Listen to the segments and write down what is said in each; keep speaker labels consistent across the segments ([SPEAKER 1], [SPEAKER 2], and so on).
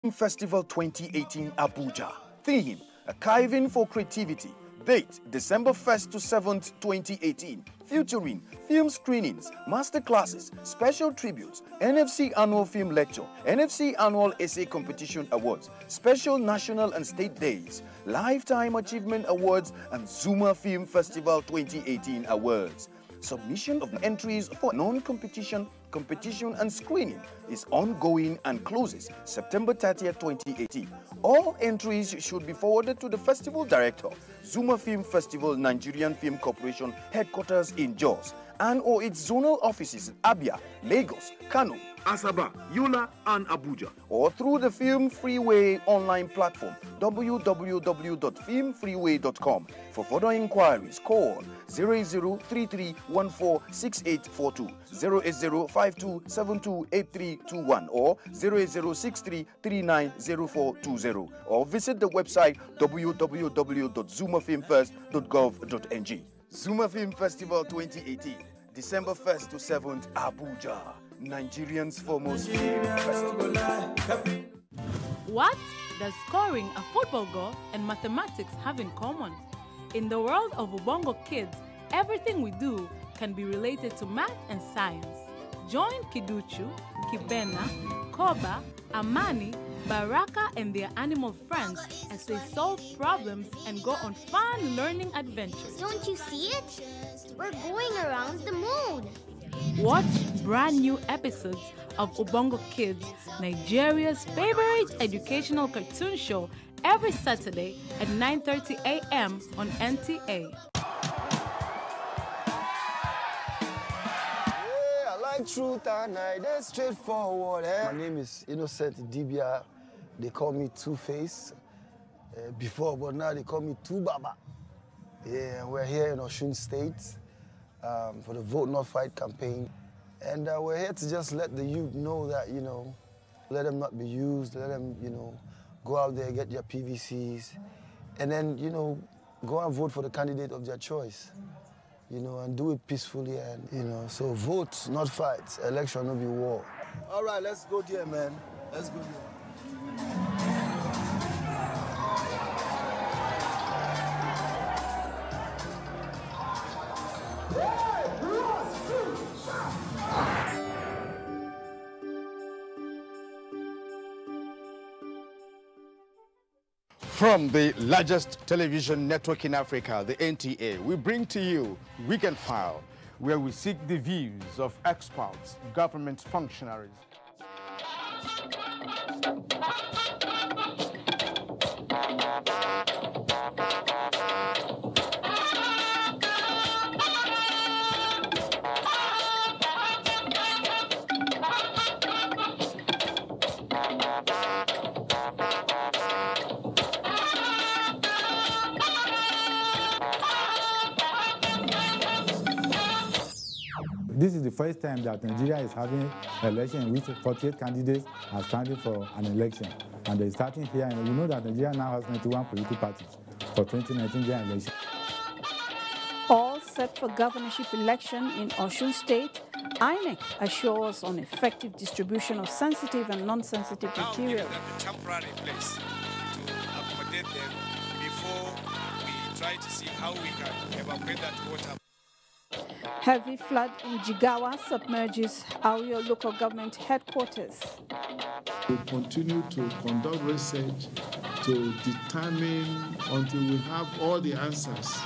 [SPEAKER 1] Festival 2018 Abuja. Theme: Archiving for Creativity. Date: December 1st to 7th, 2018. Featuring film screenings, masterclasses, special tributes, NFC Annual Film Lecture, NFC Annual Essay Competition Awards, special national and state days, Lifetime Achievement Awards, and Zuma Film Festival 2018 Awards. Submission of entries for non-competition, competition and screening is ongoing and closes September 30th, 2018. All entries should be forwarded to the Festival Director, Zuma Film Festival Nigerian Film Corporation, headquarters in Jos, and or its zonal offices in Abia, Lagos, Kano, Asaba, Yola, and Abuja, or through the Film Freeway online platform, www.filmfreeway.com. For further inquiries, call 0033146842, 08052728321, or 08063390420, or visit the website www.zumafilmfest.gov.ng. Zuma Film Festival 2018, December 1st to 7th, Abuja, Nigerian's foremost film festival.
[SPEAKER 2] What does scoring a football goal and mathematics have in common? In the world of Ubongo kids, everything we do can be related to math and science. Join Kiduchu, Kibena, Koba, Amani, Baraka and their animal friends as they solve problems and go on fun learning adventures.
[SPEAKER 3] Don't you see it? We're going around the moon.
[SPEAKER 2] Watch brand new episodes of Ubongo Kids, Nigeria's favorite educational cartoon show, every Saturday at 9:30 a.m. on NTA.
[SPEAKER 4] I like truth and that's straightforward. My name is Innocent Dibia. They call me Two-Face before, but now they call me Two-Baba. Yeah, we're here in Osun State for the Vote Not Fight campaign. And we're here to just let the youth know that, let them not be used, let them, go out there, get their PVCs, and then, go and vote for the candidate of their choice, and do it peacefully. And, so vote, not fight. Election, no be war. All right, let's go there, man. Let's go there.
[SPEAKER 1] From the largest television network in Africa, the NTA, we bring to you Weekend File, where we seek the views of experts, government functionaries.
[SPEAKER 5] This is the first time that Nigeria is having an election in which 48 candidates are standing for an election. And they're starting here, and you know that Nigeria now has 91 political parties for 2019 general election.
[SPEAKER 6] All set for governorship election in Osun State, INEC assures on effective distribution of sensitive and non-sensitive material.
[SPEAKER 7] Now we have a temporary place to accommodate them before we try to see how we can evacuate that water.
[SPEAKER 6] Heavy flood in Jigawa submerges Auyo local government headquarters.
[SPEAKER 8] We continue to conduct research to determine until we have all the answers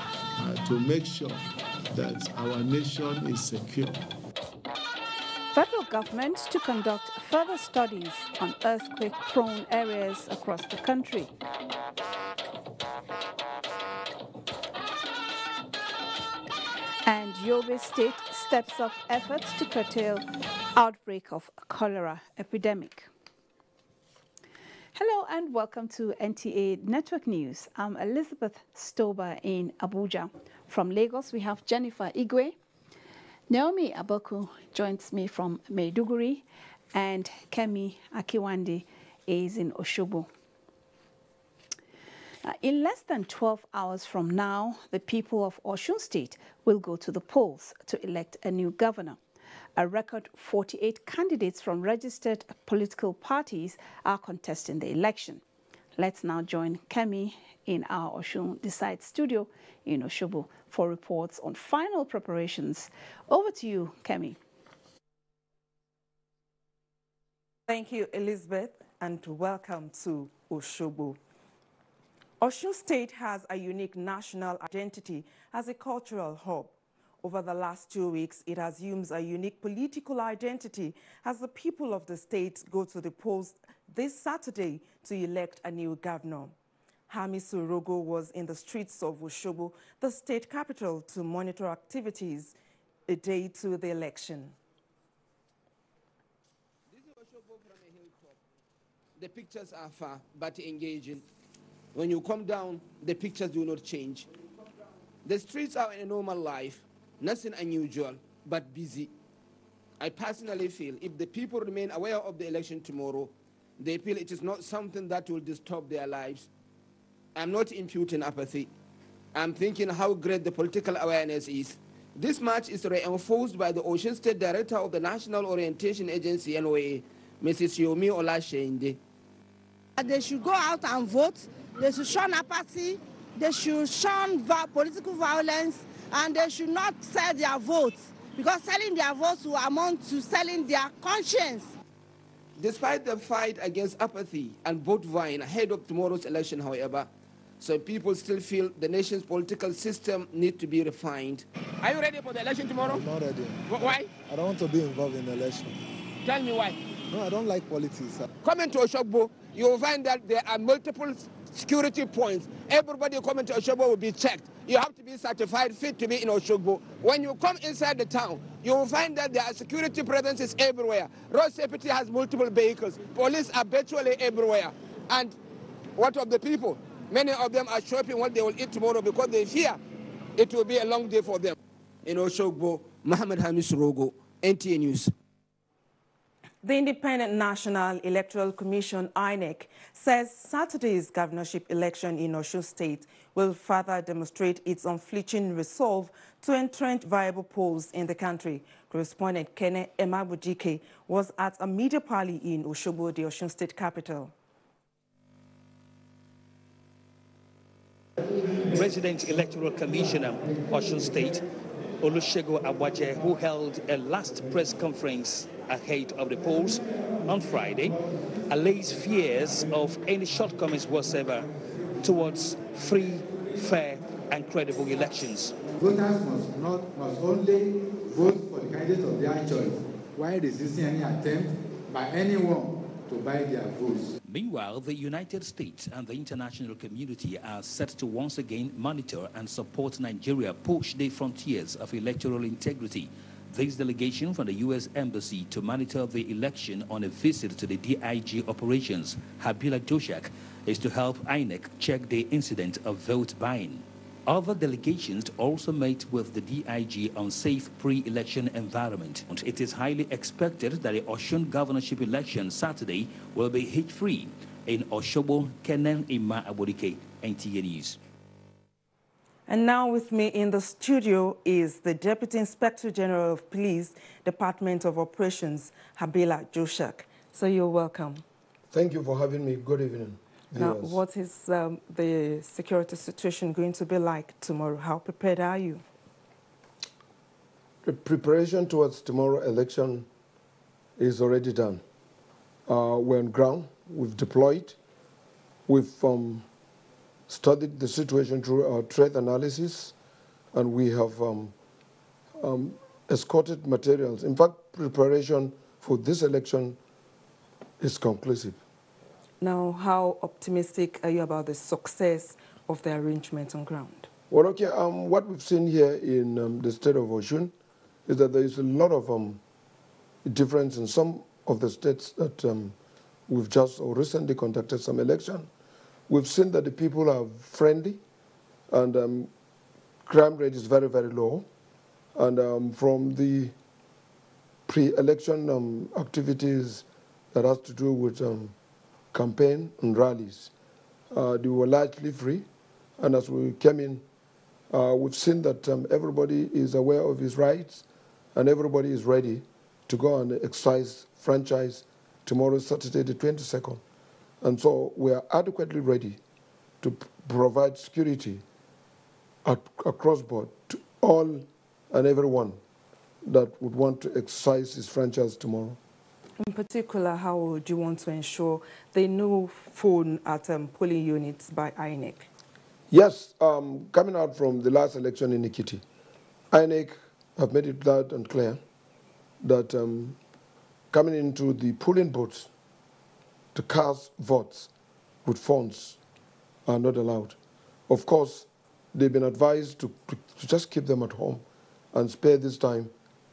[SPEAKER 8] to make sure that our nation is secure.
[SPEAKER 6] Federal government to conduct further studies on earthquake-prone areas across the country. And Yobe State steps up efforts to curtail outbreak of cholera epidemic. Hello and welcome to NTA Network News. I'm Elizabeth Stober in Abuja. From Lagos, we have Jennifer Igwe. Naomi Aboku joins me from Maiduguri, and Kemi Akiwande is in Oshobo. In less than 12 hours from now, the people of Osun State will go to the polls to elect a new governor. A record 48 candidates from registered political parties are contesting the election. Let's now join Kemi in our Osun Decide studio in Osogbo for reports on final preparations. Over to you, Kemi.
[SPEAKER 9] Thank you, Elizabeth, and welcome to Osogbo. Osun State has a unique national identity as a cultural hub. Over the last 2 weeks, it assumes a unique political identity as the people of the state go to the polls this Saturday to elect a new governor. Hamisu Rogo was in the streets of Osogbo, the state capital, to monitor activities a day to the election.
[SPEAKER 10] This is Osogbo from a hilltop. The pictures are far but engaging. When you come down, the pictures do not change. The streets are in a normal life. Nothing unusual, but busy. I personally feel if the people remain aware of the election tomorrow, they feel it is not something that will disturb their lives. I'm not imputing apathy. I'm thinking how great the political awareness is. This march is reinforced by the Osun State Director of the National Orientation Agency, NOA, Mrs. Yomi Olashende.
[SPEAKER 11] They should go out and vote. They should shun apathy. They should shun political violence. And they should not sell their votes, because selling their votes will amount to selling their conscience.
[SPEAKER 10] Despite the fight against apathy and vote buying ahead of tomorrow's election, however, some people still feel the nation's political system needs to be refined. Are you ready for the election tomorrow?
[SPEAKER 12] I'm not ready.
[SPEAKER 10] Why?
[SPEAKER 12] I don't want to be involved in the election.
[SPEAKER 10] Tell me why.
[SPEAKER 12] No, I don't like politics.
[SPEAKER 10] Coming to Osogbo, you will find that there are multiple security points. Everybody coming to Osogbo will be checked. You have to be certified fit to be in Osogbo. When you come inside the town, you will find that there are security presences everywhere. Road safety has multiple vehicles. Police are virtually everywhere. And what of the people? Many of them are shopping what they will eat tomorrow because they fear it will be a long day for them. In Osogbo, Mohammed Hamis Rogo, NTA News.
[SPEAKER 9] The Independent National Electoral Commission, INEC, says Saturday's governorship election in Osun State will further demonstrate its unflinching resolve to entrench viable polls in the country. Correspondent Kene Emabujike was at a media party in Osogbo, the Osun State capital.
[SPEAKER 13] Resident Electoral Commissioner, Osun State, Olusegun Abuja, who held a last press conference ahead of the polls on Friday, allays fears of any shortcomings whatsoever towards free, fair, and credible elections.
[SPEAKER 5] Voters must only vote for the candidate of their choice, while resisting any attempt by anyone to buy their votes.
[SPEAKER 13] Meanwhile, the United States and the international community are set to once again monitor and support Nigeria push the frontiers of electoral integrity. This delegation from the U.S. Embassy to monitor the election on a visit to the DIG operations, Habila Joshak, is to help INEC check the incident of vote buying. Other delegations also met with the DIG on safe pre-election environment. It is highly expected that the Osun governorship election Saturday will be hitch-free. In Osogbo, Kenan Ima Abodike, NTA News.
[SPEAKER 9] And now with me in the studio is the Deputy Inspector General of Police, Department of Operations, Habila Joshak. So you're welcome.
[SPEAKER 14] Thank you for having me. Good evening.
[SPEAKER 9] Now, what is the security situation going to be like tomorrow? How prepared are you?
[SPEAKER 14] The preparation towards tomorrow's election is already done. We're on ground. We've deployed. We've studied the situation through our threat analysis, and we have escorted materials. In fact, preparation for this election is conclusive.
[SPEAKER 9] Now, how optimistic are you about the success of the arrangement on ground?
[SPEAKER 14] Well, okay, what we've seen here in the state of Osun is that there is a lot of difference in some of the states that we've just or recently conducted some election. We've seen that the people are friendly, and crime rate is very, very low. And from the pre-election activities that has to do with campaign and rallies, they were largely free. And as we came in, we've seen that everybody is aware of his rights, and everybody is ready to go and exercise franchise tomorrow, Saturday, the 22nd. And so we are adequately ready to provide security across board to all and everyone that would want to exercise his franchise tomorrow.
[SPEAKER 9] In particular, how would you want to ensure the no phone at polling units by INEC?
[SPEAKER 14] Yes, coming out from the last election in Ikiti, INEC have made it loud and clear that coming into the polling booths to cast votes with phones are not allowed. Of course, they've been advised to just keep them at home and spare this time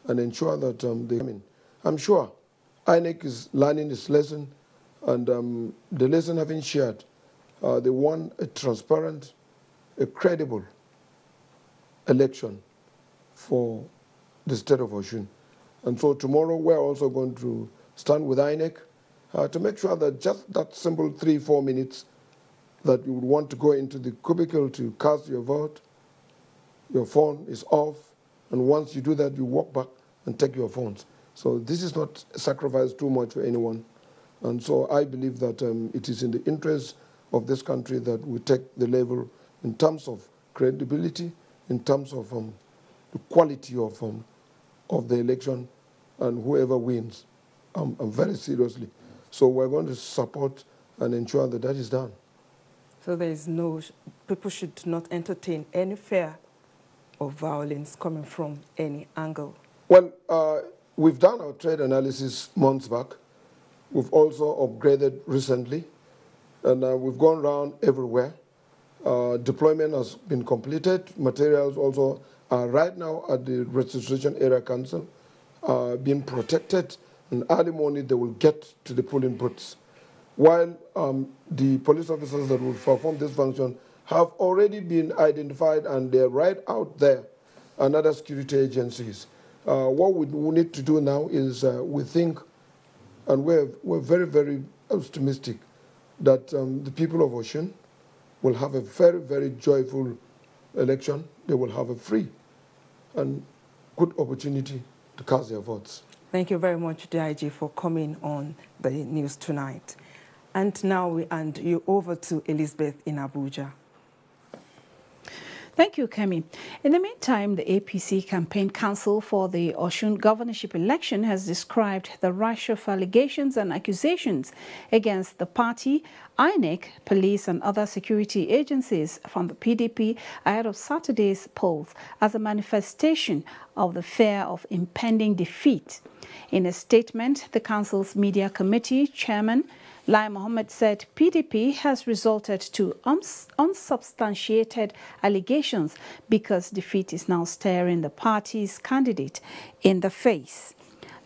[SPEAKER 14] and ensure that they come in. I'm sure INEC is learning its lesson, and the lesson having shared, they want a transparent, a credible election for the state of Osun. And so tomorrow we're also going to stand with INEC to make sure that just that simple 3-4 minutes that you would want to go into the cubicle to cast your vote, your phone is off, and once you do that, you walk back and take your phones. So this is not a sacrifice too much for anyone. And so I believe that it is in the interest of this country that we take the level in terms of credibility, in terms of the quality of the election, and whoever wins, very seriously. So we're going to support and ensure that that is done.
[SPEAKER 9] So there is no, people should not entertain any fear of violence coming from any angle?
[SPEAKER 14] Well, we've done our trade analysis months back. We've also upgraded recently, and we've gone around everywhere. Deployment has been completed. Materials also are right now at the Registration Area Council, being protected, and early morning they will get to the polling booths. While the police officers that will perform this function have already been identified, and they're right out there, and other security agencies. What we need to do now is we think, and we're very, very optimistic that the people of Osun will have a very, very joyful election. They will have a free and good opportunity to cast their votes.
[SPEAKER 9] Thank you very much, DIG, for coming on the news tonight. And now we hand you over to Elizabeth in Abuja.
[SPEAKER 6] Thank you, Kemi. In the meantime, the APC Campaign Council for the Osun governorship election has described the rash of allegations and accusations against the party, INEC, police and other security agencies from the PDP ahead of Saturday's polls as a manifestation of the fear of impending defeat. In a statement, the council's media committee chairman, Lai Mohammed, said PDP has resorted to unsubstantiated allegations because defeat is now staring the party's candidate in the face.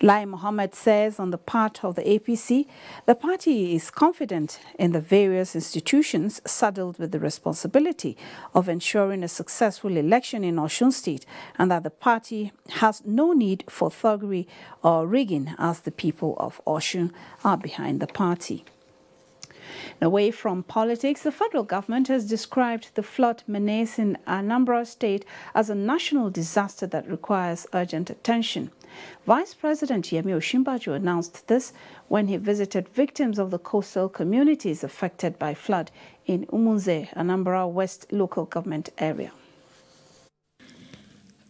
[SPEAKER 6] Lai Mohammed says on the part of the APC, the party is confident in the various institutions saddled with the responsibility of ensuring a successful election in Osun State, and that the party has no need for thuggery or rigging as the people of Osun are behind the party. Away from politics, the federal government has described the flood menace in Anambra State as a national disaster that requires urgent attention. Vice President Yemi Osinbajo announced this when he visited victims of the coastal communities affected by flood in Umunze, Anambra West local government area.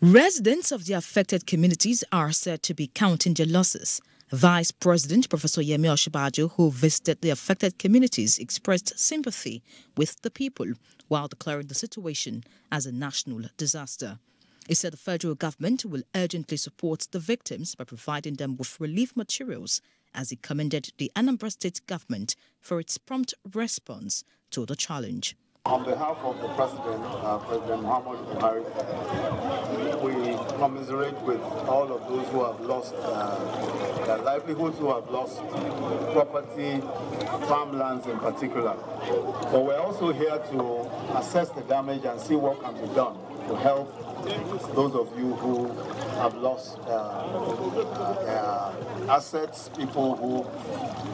[SPEAKER 15] Residents of the affected communities are said to be counting their losses. Vice President Professor Yemi Osinbajo, who visited the affected communities, expressed sympathy with the people while declaring the situation as a national disaster. He said the federal government will urgently support the victims by providing them with relief materials, as he commended the Anambra State government for its prompt response to the challenge.
[SPEAKER 16] On behalf of the President, President Muhammad Buhari, we commiserate with all of those who have lost their livelihoods, who have lost property, farmlands in particular. But we're also here to assess the damage and see what can be done to help those of you who have lost their assets, people who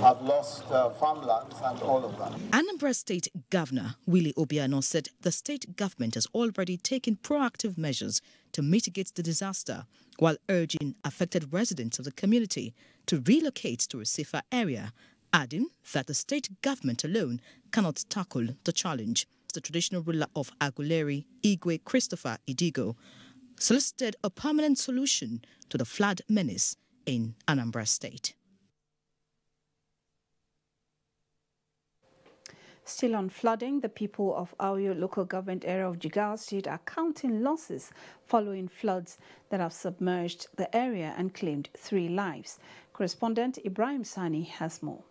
[SPEAKER 16] have lost farmlands and all of that.
[SPEAKER 15] Anambra State Governor Willie Obiano said the state government has already taken proactive measures to mitigate the disaster, while urging affected residents of the community to relocate to a safer area, adding that the state government alone cannot tackle the challenge. The traditional ruler of Aguleri, Igwe Christopher Idigo, solicited a permanent solution to the flood menace in Anambra State.
[SPEAKER 6] Still on flooding, the people of Auyo local government area of Jigawa State are counting losses following floods that have submerged the area and claimed 3 lives. Correspondent Ibrahim Sani has more.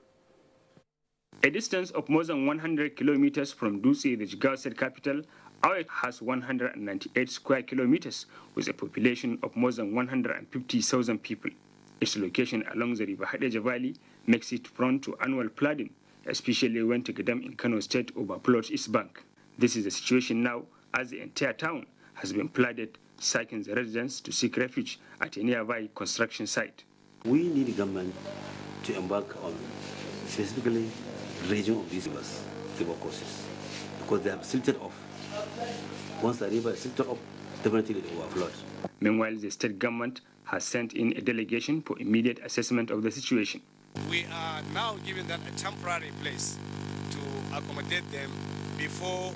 [SPEAKER 17] A distance of more than 100 kilometers from Dutse, the Jigawa State capital, Auyo has 198 square kilometers with a population of more than 150,000 people. Its location along the River Hadeja Valley makes it prone to annual flooding, especially when Tegadam in Kano State overflows its bank. This is the situation now as the entire town has been flooded, seeking the residents to seek refuge at a nearby construction site.
[SPEAKER 18] We need the government to embark on specifically region of these river courses because they have silted off. Once the river is silted off, definitely it will overflow.
[SPEAKER 17] Meanwhile, the state government has sent in a delegation for immediate assessment of the situation.
[SPEAKER 7] We are now giving them a temporary place to accommodate them before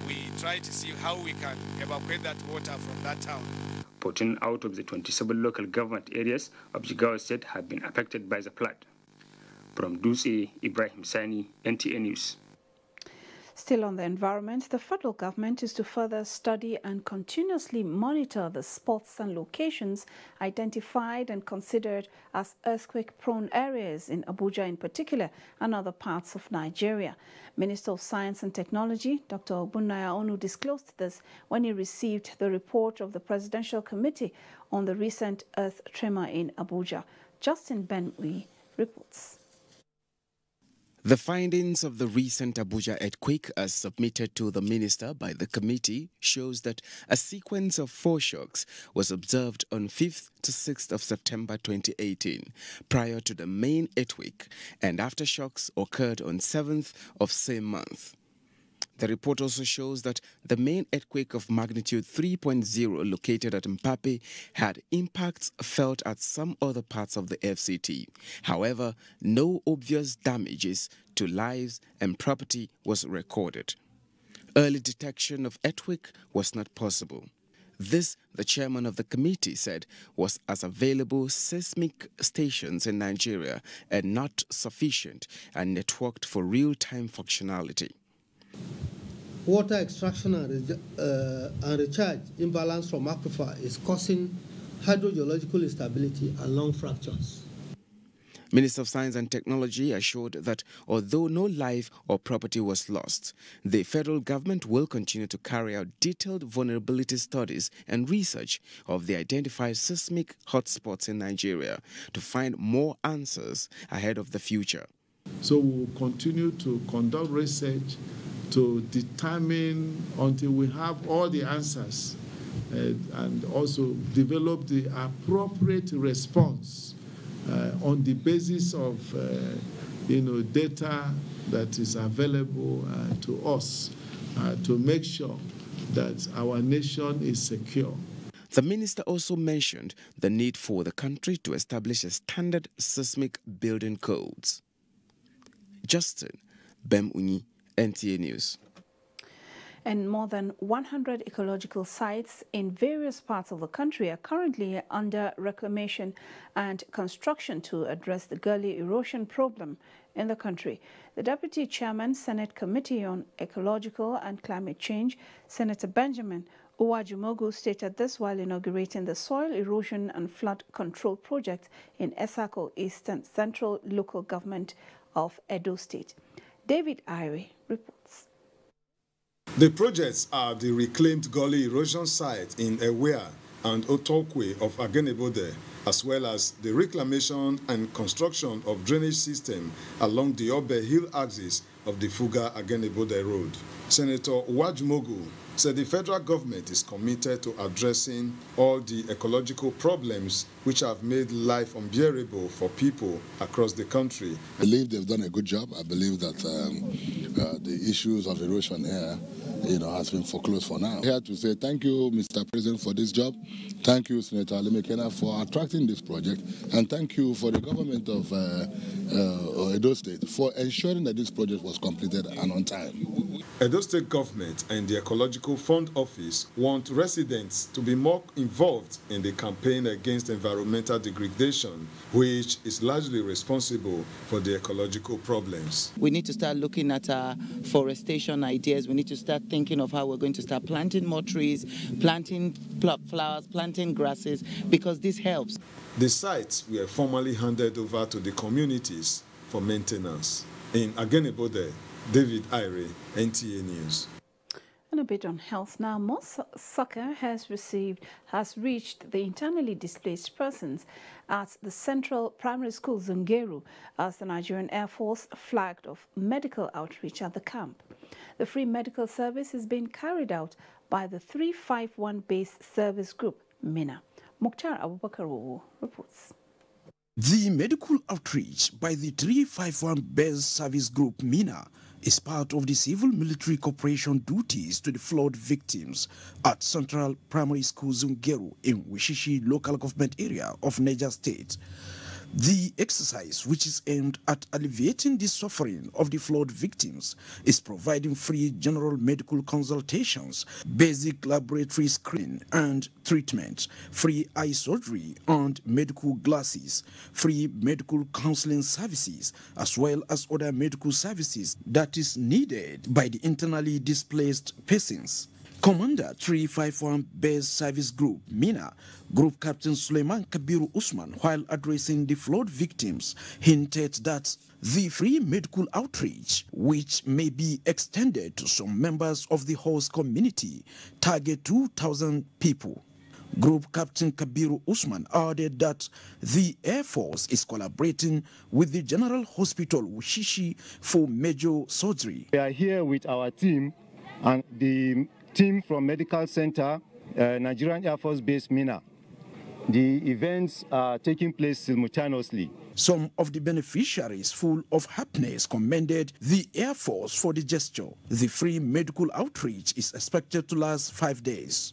[SPEAKER 7] we try to see how we can evacuate that water from that town.
[SPEAKER 17] 14 out of the 27 local government areas of Jigawa State have been affected by the flood. From Dutse, Ibrahim Sani, NTA News.
[SPEAKER 6] Still on the environment, the federal government is to further study and continuously monitor the spots and locations identified and considered as earthquake-prone areas in Abuja in particular and other parts of Nigeria. Minister of Science and Technology, Dr. Ogbonnaya Onu, disclosed this when he received the report of the Presidential Committee on the recent earth tremor in Abuja. Justin Benui reports.
[SPEAKER 19] The findings of the recent Abuja earthquake as submitted to the minister by the committee shows that a sequence of 4 shocks was observed on 5th to 6th of September 2018 prior to the main earthquake, and aftershocks occurred on 7th of same month. The report also shows that the main earthquake of magnitude 3.0 located at Mpape had impacts felt at some other parts of the FCT. However, no obvious damages to lives and property was recorded. Early detection of earthquake was not possible. This, the chairman of the committee said, was as available seismic stations in Nigeria and not sufficient and networked for real-time functionality.
[SPEAKER 20] Water extraction and recharge imbalance from aquifer is causing hydrogeological instability and lung fractures.
[SPEAKER 19] Minister of Science and Technology assured that although no life or property was lost, the federal government will continue to carry out detailed vulnerability studies and research of the identified seismic hotspots in Nigeria to find more answers ahead of the future.
[SPEAKER 8] So we will continue to conduct research to determine until we have all the answers and also develop the appropriate response on the basis of data that is available to us to make sure that our nation is secure.
[SPEAKER 19] The minister also mentioned the need for the country to establish a standard seismic building codes. Justin Benui, NTA News.
[SPEAKER 6] And more than 100 ecological sites in various parts of the country are currently under reclamation and construction to address the gully erosion problem in the country. The Deputy Chairman, Senate Committee on Ecological and Climate Change, Senator Benjamin Uwajumogu, stated this while inaugurating the Soil Erosion and Flood Control Project in Esako, East and Central Local Government of Edo State. David Irie reports.
[SPEAKER 21] The projects are the reclaimed gully erosion site in Ewea and Otokwe of Agenebode, as well as the reclamation and construction of drainage system along the Obe Hill axis of the Fuga-Agenebode Road. Senator Uwajimogu said the federal government is committed to addressing all the ecological problems which have made life unbearable for people across the country.
[SPEAKER 3] I believe they've done a good job. I believe that the issues of erosion here, has been foreclosed for now. I'm here to say thank you, Mr. President, for this job. Thank you, Senator Alemekena, for attracting this project. And thank you for the government of Edo State for ensuring that this project was completed and on time.
[SPEAKER 21] Edo State government and the Ecological Fund Office want residents to be more involved in the campaign against environmental degradation, which is largely responsible for the ecological problems.
[SPEAKER 22] We need to start looking at our forestation ideas. We need to start thinking of how we're going to start planting more trees, planting flowers, planting grasses, because this helps.
[SPEAKER 21] The sites were formally handed over to the communities for maintenance. In Agenebode, David Ire, NTA News.
[SPEAKER 6] And a bit on health now. More soccer has reached the internally displaced persons at the Central Primary School Zungeru as the Nigerian Air Force flagged off medical outreach at the camp. The free medical service is being carried out by the 351 Base Service Group, MINA. Mukhtar Abubakar reports.
[SPEAKER 23] The medical outreach by the 351 Base Service Group, MINA, is part of the civil-military cooperation duties to the flood victims at Central Primary School Zungeru in Wishishi local government area of Niger State. The exercise, which is aimed at alleviating the suffering of the flood victims, is providing free general medical consultations, basic laboratory screening and treatment, free eye surgery and medical glasses, free medical counseling services, as well as other medical services that is needed by the internally displaced persons. Commander 351 Base Service Group, MINA, Group Captain Suleiman Kabiru Usman, while addressing the flood victims, hinted that the free medical outreach, which may be extended to some members of the host community, target 2,000 people. Group Captain Kabiru Usman added that the Air Force is collaborating with the General Hospital Wushishi for major surgery.
[SPEAKER 24] We are here with our team and the team from Medical Center, Nigerian Air Force Base, MINA. The events are taking place simultaneously.
[SPEAKER 23] Some of the beneficiaries, full of happiness, commended the Air Force for the gesture. The free medical outreach is expected to last 5 days.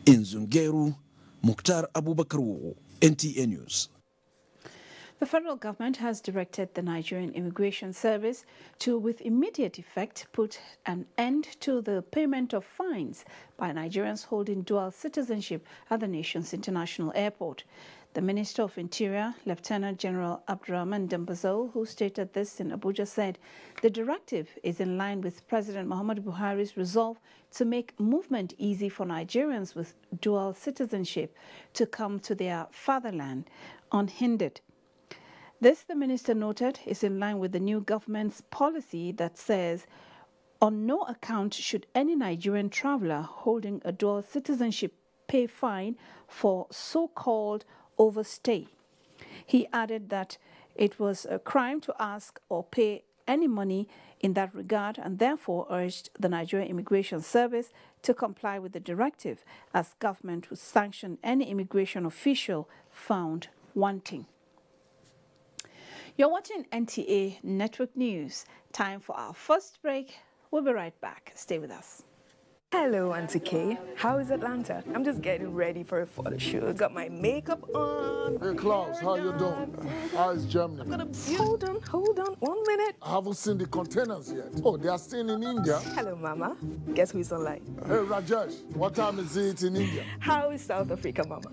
[SPEAKER 23] In Zungeru, Mukhtar Abubakar, NTA News.
[SPEAKER 6] The federal government has directed the Nigerian Immigration Service to, with immediate effect, put an end to the payment of fines by Nigerians holding dual citizenship at the nation's international airport. The Minister of Interior, Lieutenant General Abdurrahman Dambazo, who stated this in Abuja, said the directive is in line with President Muhammadu Buhari's resolve to make movement easy for Nigerians with dual citizenship to come to their fatherland unhindered. This, the minister noted, is in line with the new government's policy that says on no account should any Nigerian traveler holding a dual citizenship pay fine for so-called overstay. He added that it was a crime to ask or pay any money in that regard and therefore urged the Nigerian Immigration Service to comply with the directive as government would sanction any immigration official found wanting. You're watching NTA Network News. Time for our first break. We'll be right back. Stay with us.
[SPEAKER 25] Hello, Auntie Kay. How is Atlanta? I'm just getting ready for a photo shoot. Got my makeup on.
[SPEAKER 26] Hey, Klaus, how you doing? How is Germany?
[SPEAKER 25] I'm gonna... Hold on, 1 minute.
[SPEAKER 26] I haven't seen the containers yet. Oh, they are still in India?
[SPEAKER 25] Hello, Mama. Guess who's online?
[SPEAKER 26] Hey, Rajesh, what time is it in India?
[SPEAKER 25] How is South Africa, Mama?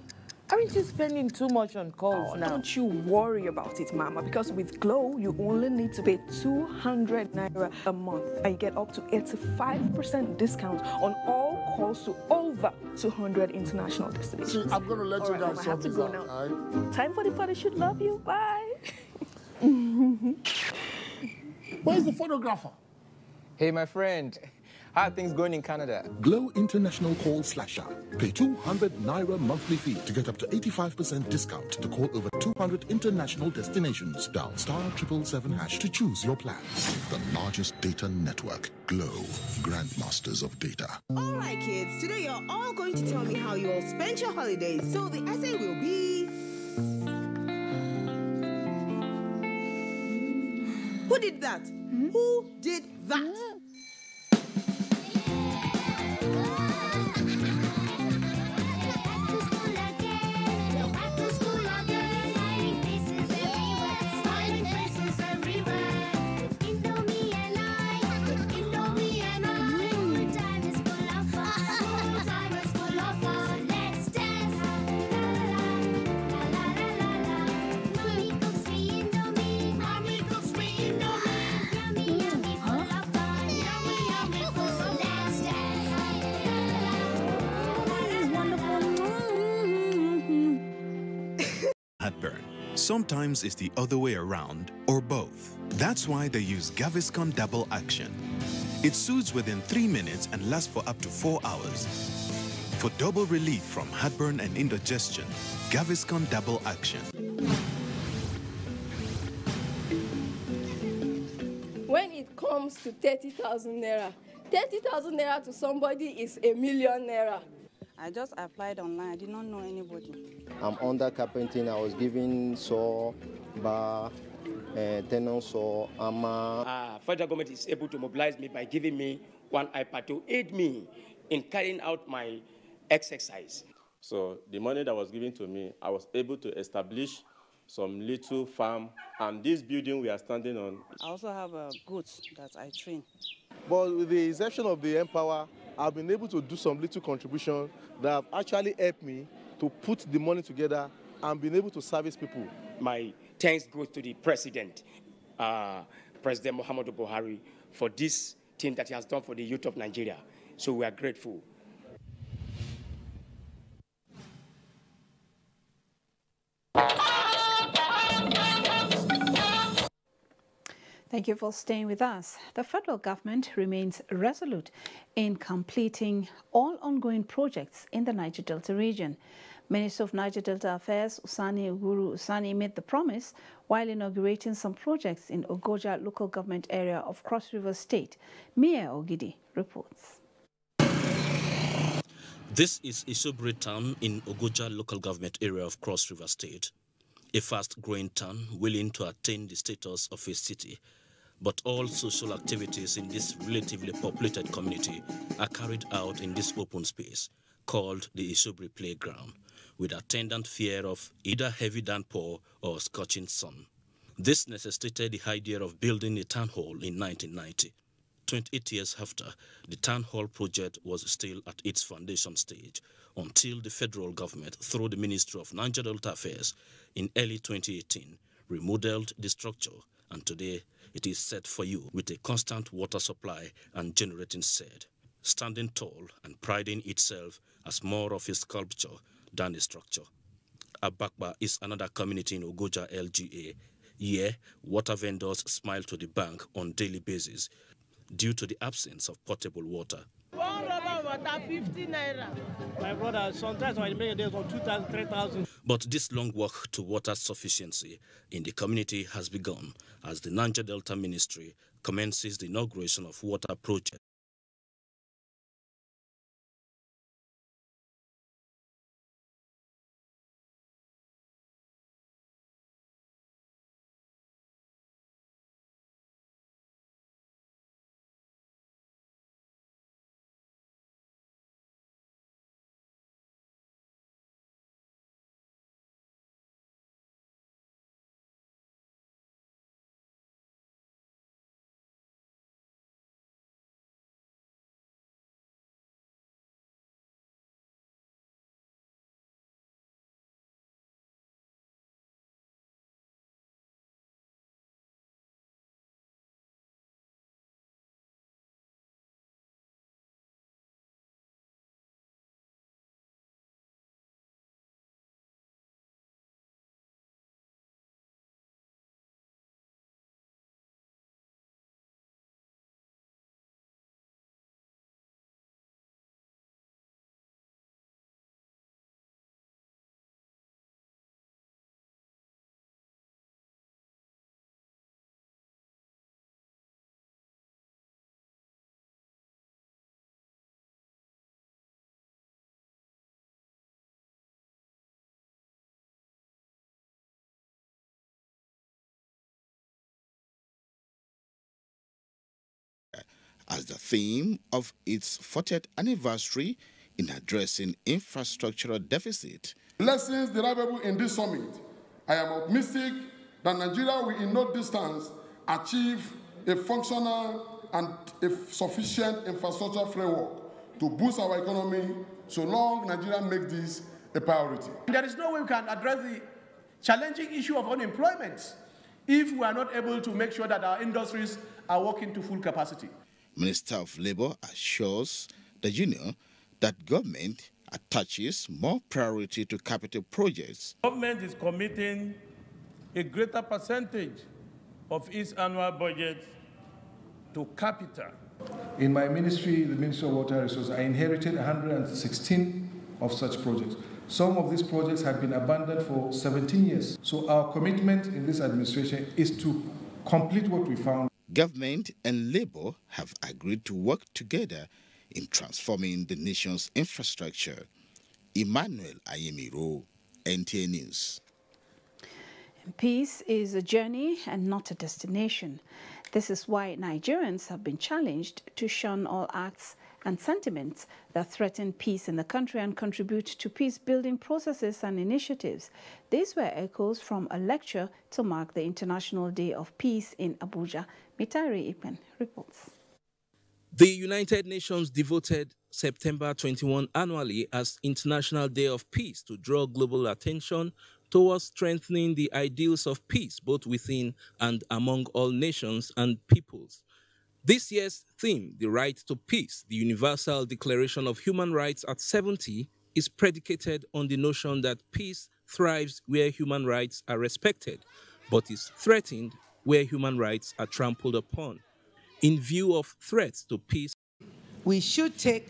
[SPEAKER 27] Aren't you spending too much on calls now?
[SPEAKER 25] Don't you worry about it, Mama, because with Glow, you only need to pay 200 Naira a month and you get up to 85% discount on all calls to over 200 international destinations.
[SPEAKER 26] See, I'm going to let you guys sort this out.
[SPEAKER 25] All right? Time for the photo shoot. Love you. Bye.
[SPEAKER 26] Where's the photographer?
[SPEAKER 28] Hey, my friend.
[SPEAKER 1] How are things going in Canada?
[SPEAKER 2] Glow International Call Slasher. Pay 200 Naira monthly fee to get up to 85% discount to call over 200 international destinations. Dial *777# to choose your plan. The largest data network. Glow. Grandmasters of data.
[SPEAKER 4] All right, kids. Today you're all going to tell me how you all spent your holidays. So the essay will be... Who did that? Who did that?
[SPEAKER 5] Heartburn. Sometimes it's the other way around or both. That's why they use Gaviscon Double Action. It soothes within 3 minutes and lasts for up to 4 hours. For double relief from heartburn and indigestion, Gaviscon Double Action.
[SPEAKER 10] When it comes to 30,000 naira, 30,000 naira to somebody is 1,000,000 naira.
[SPEAKER 11] I just applied online. I did not know anybody.
[SPEAKER 12] I'm under carpenting. I was given saw, bar, tenon saw, hammer.
[SPEAKER 28] Federal government is able to mobilize me by giving me one iPad to aid me in carrying out my exercise.
[SPEAKER 29] So the money that was given to me, I was able to establish some little farm, and this building we are standing on.
[SPEAKER 11] I also have goats that I train.
[SPEAKER 30] But with the exception of the Empower, I've been able to do some little contribution that have actually helped me to put the money together and been able to service people.
[SPEAKER 28] My thanks goes to the President, President Muhammadu Buhari, for this thing that he has done for the youth of Nigeria. So we are grateful.
[SPEAKER 6] Thank you for staying with us. The federal government remains resolute in completing all ongoing projects in the Niger Delta region. Minister of Niger Delta Affairs, Usani Uguru Usani, made the promise while inaugurating some projects in Abuja local government area of Cross River State. Mia Ogidi reports.
[SPEAKER 31] This is Isobri town in Abuja local government area of Cross River State, a fast-growing town willing to attain the status of a city. But all social activities in this relatively populated community are carried out in this open space called the Isobri Playground, with attendant fear of either heavy downpour or scorching sun. This necessitated the idea of building a town hall in 1990. 28 years after, the town hall project was still at its foundation stage until the federal government, through the Ministry of Niger Delta Affairs, in early 2018, remodeled the structure, and today it is set for you with a constant water supply and generating shed, standing tall and priding itself as more of a sculpture than a structure. Abakba is another community in Ogoja LGA. Here, water vendors smile to the bank on daily basis due to the absence of potable water.
[SPEAKER 27] 1 rubber water, 50 naira. My brother, sometimes I make a day for 2,000, 3,000.
[SPEAKER 31] But this long walk to water sufficiency in the community has begun as the Niger Delta Ministry commences the inauguration of water project.
[SPEAKER 1] as the theme of its 40th anniversary in addressing infrastructural deficit.
[SPEAKER 26] Lessons derivable in this summit. I am optimistic that Nigeria will in no distance achieve a functional and a sufficient infrastructure framework to boost our economy so long Nigeria makes this a priority.
[SPEAKER 27] There is no way we can address the challenging issue of unemployment if we are not able to make sure that our industries are working to full capacity.
[SPEAKER 1] Minister of Labour assures the union that government attaches more priority to capital projects.
[SPEAKER 27] Government is committing a greater percentage of its annual budget to capital.
[SPEAKER 7] In my ministry, the Ministry of Water Resources, I inherited 116 of such projects. Some of these projects had been abandoned for 17 years. So our commitment in this administration is to complete what we found.
[SPEAKER 1] Government and Labour have agreed to work together in transforming the nation's infrastructure. Emmanuel Ayemiro, NTA News.
[SPEAKER 6] Peace is a journey and not a destination. This is why Nigerians have been challenged to shun all acts and sentiments that threaten peace in the country and contribute to peace-building processes and initiatives. These were echoes from a lecture to mark the International Day of Peace in Abuja. Mitari Ipen reports.
[SPEAKER 8] The United Nations devoted September 21 annually as International Day of Peace to draw global attention towards strengthening the ideals of peace both within and among all nations and peoples. This year's theme, the right to peace, the Universal Declaration of Human Rights at 70, is predicated on the notion that peace thrives where human rights are respected, but is threatened where human rights are trampled upon. In view of threats to peace,
[SPEAKER 9] we should take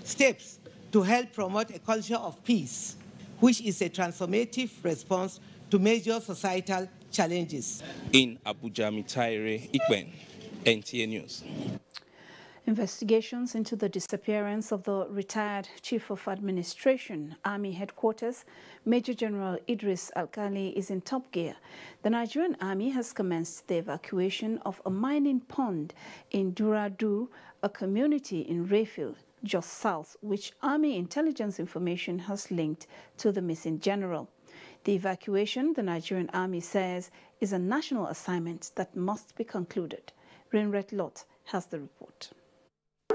[SPEAKER 9] steps to help promote a culture of peace, which is a transformative response to major societal challenges.
[SPEAKER 8] In Abuja, Mitaire Ikben, NTA News.
[SPEAKER 6] Investigations into the disappearance of the retired Chief of Administration, Army Headquarters, Major General Idris Alkali, is in top gear. The Nigerian Army has commenced the evacuation of a mining pond in Duradu, a community in Rayfield, just south, which Army intelligence information has linked to the missing general. The evacuation, the Nigerian Army says, is a national assignment that must be concluded. Rinret Lot has the report.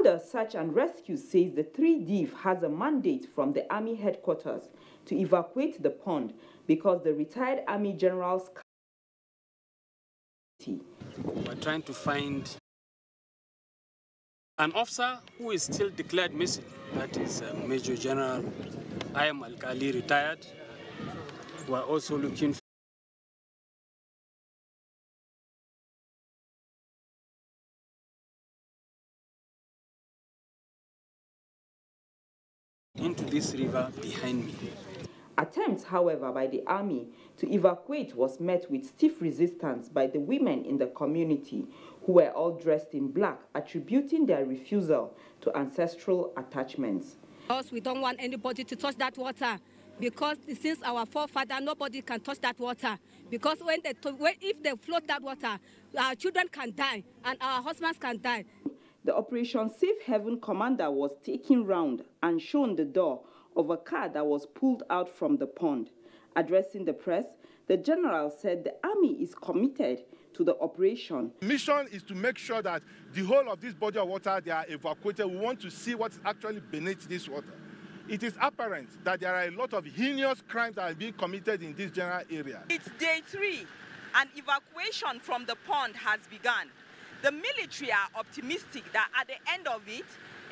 [SPEAKER 13] The Search and Rescue says the 3DIF has a mandate from the Army headquarters to evacuate the pond because the retired Army General's...
[SPEAKER 14] We're trying to find an officer who is still declared missing. That is Major General I.M. Alkali, retired. We're also looking for into this river behind me.
[SPEAKER 13] Attempts, however, by the army to evacuate was met with stiff resistance by the women in the community, who were all dressed in black, attributing their refusal to ancestral attachments.
[SPEAKER 15] Because we don't want anybody to touch that water, because since our forefather, nobody can touch that water. Because if they float that water, our children can die and our husbands can die.
[SPEAKER 13] The Operation Safe Haven commander was taken round and shown the door of a car that was pulled out from the pond. Addressing the press, the general said the army is committed to the operation.
[SPEAKER 30] The mission is to make sure that the whole of this body of water, they are evacuated. We want to see what's actually beneath this water. It is apparent that there are a lot of heinous crimes that are being committed in this general area.
[SPEAKER 16] It's day 3, and evacuation from the pond has begun. The military are optimistic that at the end of it,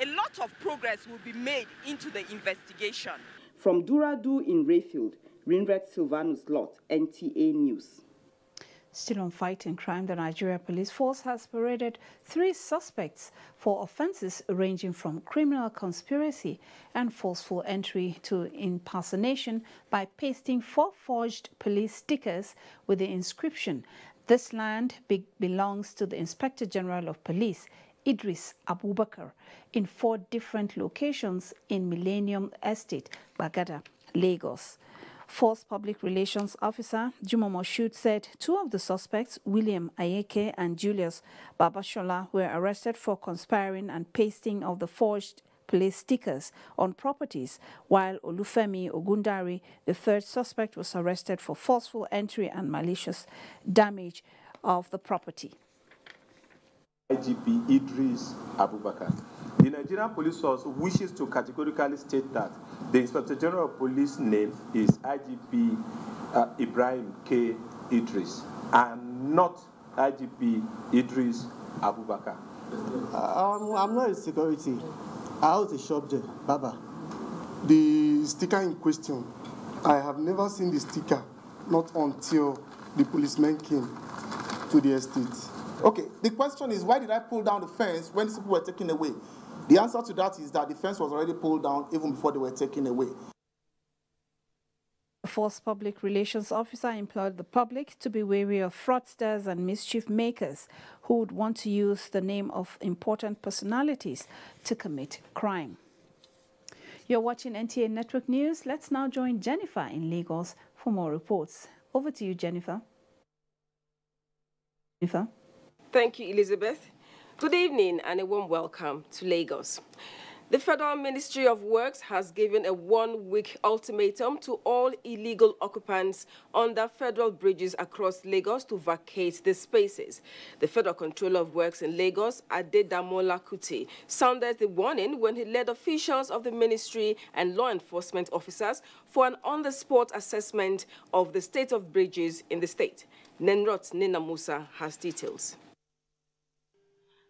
[SPEAKER 16] a lot of progress will be made into the investigation.
[SPEAKER 13] From Duradu in Rayfield, Rinret Silvanus Lot, NTA News.
[SPEAKER 6] Still on fighting crime, the Nigeria Police Force has paraded 3 suspects for offences ranging from criminal conspiracy and forceful entry to impersonation by pasting 4 forged police stickers with the inscription, "This land belongs to the Inspector General of Police, Idris Abubakar," in 4 different locations in Millennium Estate, Bagada, Lagos. Force Public Relations Officer Juma Moshood said two of the suspects, William Ayeke and Julius Babashola, were arrested for conspiring and pasting of the forged police stickers on properties, while Olufemi Ogundari, the third suspect, was arrested for forceful entry and malicious damage of the property.
[SPEAKER 2] IGP Idris Abubakar. The Nigerian police force wishes to categorically state that the Inspector General of Police name is IGP Ibrahim K. Idris and not IGP Idris Abubakar.
[SPEAKER 3] I'm not a security. I was a shop there, Baba.
[SPEAKER 26] The sticker in question, I have never seen the sticker, not until the policemen came to the estate.
[SPEAKER 17] Okay, the question is, why did I pull down the fence when these people were taken away? The answer to that is that the fence was already pulled down even before they were taken away.
[SPEAKER 6] The Force Public Relations Officer implored the public to be wary of fraudsters and mischief makers who would want to use the name of important personalities to commit crime. You're watching NTA Network News. Let's now join Jennifer in Lagos for more reports. Over to you, Jennifer. Jennifer.
[SPEAKER 18] Thank you, Elizabeth. Good evening and a warm welcome to Lagos. The Federal Ministry of Works has given a one-week ultimatum to all illegal occupants under federal bridges across Lagos to vacate the spaces. The Federal Controller of Works in Lagos, Adedamola Kuti, sounded the warning when he led officials of the ministry and law enforcement officers for an on-the-spot assessment of the state of bridges in the state. Nenrot Nina Musa has details.